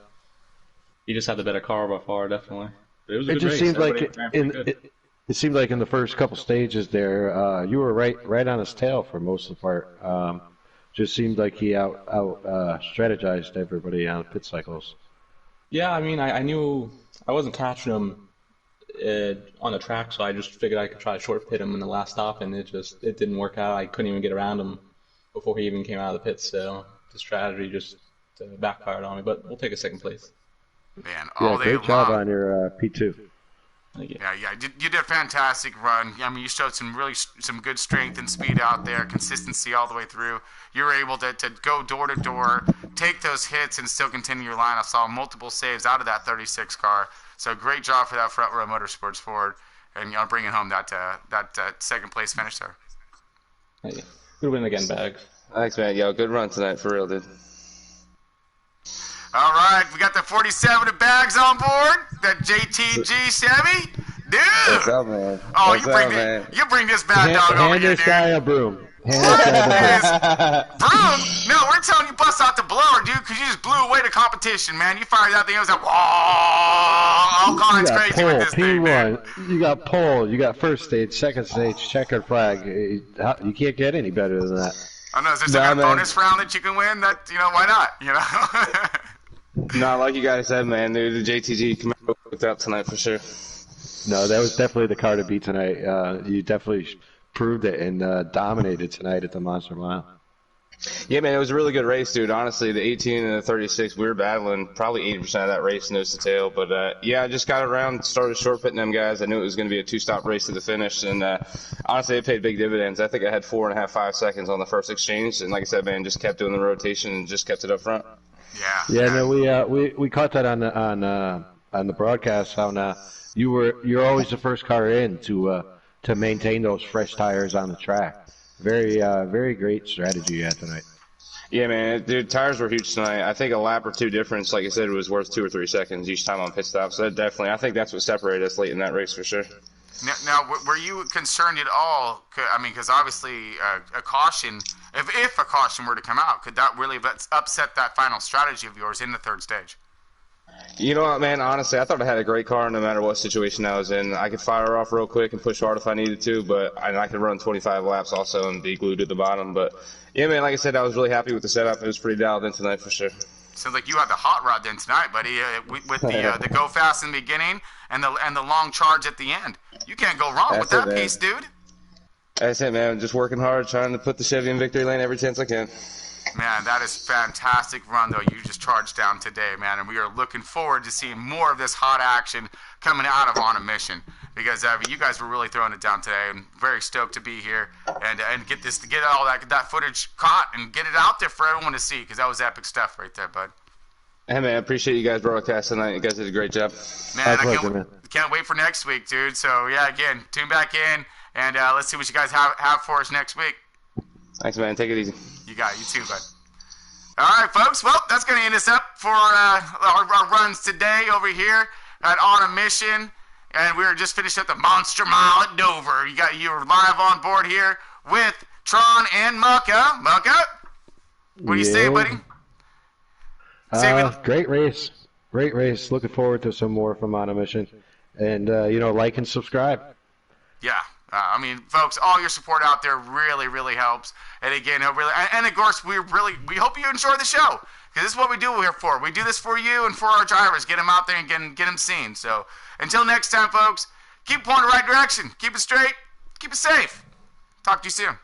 he just had the better car by far, definitely. But it was a good race.
Seemed like it seemed like in the first couple stages there, you were right on his tail for most of the part. Just seemed like he out strategized everybody on pit cycles.
Yeah, I mean, I knew I wasn't catching him on the track, so I just figured I could try to short pit him in the last stop, and it didn't work out. I couldn't even get around him before he even came out of the pits, so the strategy just backfired on me. But we'll take a second place.
Man, all
great job on your P2.
Thank you.
Yeah, you did a fantastic run. I mean, you showed some good strength and speed out there, consistency all the way through. You were able to go door to door, take those hits, and still continue your line. I saw multiple saves out of that 36 car. So great job for that Front Row Motorsports Ford, and bringing home that second place finish there.
Thank you. Good win again, Bags.
Thanks, man. Yo, good run tonight, for real, dude.
All right, we got the 47 of Bags on board, that JTG Chevy. Dude!
What's up, man?
Oh,
What's
you bring this bad dog over
Hand
here,
this
dude.
guy a broom. Hand this guy a broom.
Broom? No, we're telling you bust out the blower, dude, because you just blew away the competition, man. You fired that thing, it was like, whoa, all kinds crazy with this thing, man.
You got pole, you got first stage, second stage, checkered flag. You can't get any better than that.
I know, is there some bonus round that you can win? That, why not,
No, like you guys said, man, dude, the JTG hooked up tonight for sure.
No, that was definitely the car to beat tonight. You definitely proved it and dominated tonight at the Monster Mile.
Yeah, man, it was a really good race, dude. Honestly, the 18 and the 36, we were battling probably 80% of that race nose to tail. But yeah, I just got around, started short pitting them guys. I knew it was going to be a two-stop race to the finish, and honestly, it paid big dividends. I think I had 4.5, 5 seconds on the first exchange, and like I said, man, just kept doing the rotation and just kept it up front.
Yeah. No, we caught that on the broadcast. How you're always the first car in to maintain those fresh tires on the track. Very great strategy you had tonight.
Yeah, man, dude, tires were huge tonight. I think a lap or two difference, like I said, was worth 2 or 3 seconds each time on pit stop. So that definitely, I think that's what separated us late in that race for sure.
Now, were you concerned at all? I mean, because obviously a caution, if a caution were to come out, could that really upset that final strategy of yours in the third stage?
You know what, man? Honestly, I thought I had a great car no matter what situation I was in. I could fire off real quick and push hard if I needed to, but I could run 25 laps also and be glued to the bottom. But, yeah, man, like I said, I was really happy with the setup. It was pretty dialed in tonight for sure.
Sounds like you had the hot rod then tonight, buddy, with the go fast in the beginning and the long charge at the end. You can't go wrong with that piece, dude.
That's it, man. Just working hard, trying to put the Chevy in victory lane every chance I can.
Man, that is fantastic run, though. You just charged down today, man, and we are looking forward to seeing more of this hot action coming out of On a Mission because you guys were really throwing it down today, and very stoked to be here and get all that footage caught and get it out there for everyone to see because that was epic stuff right there, bud.
Hey, man, I appreciate you guys broadcasting tonight. You guys did a great job.
Man, I can't wait for next week, dude. So, yeah, again, tune back in, and let's see what you guys have for us next week.
Thanks, man. Take it easy.
You got it. You too, bud. All right, folks. Well, that's going to end us up for our runs today over here at On a Mission. And we were just finished up the Monster Mile at Dover. You were live on board here with Tron and Mucka. Mucka, what do you say, buddy?
Great race. Great race. Looking forward to some more from On a Mission. And, like and subscribe.
Yeah. I mean, folks, all your support out there really, really helps. And again, and of course, we hope you enjoy the show because this is what we do here for. We do this for you and for our drivers. Get them out there and get them seen. So until next time, folks, keep going the right direction. Keep it straight. Keep it safe. Talk to you soon.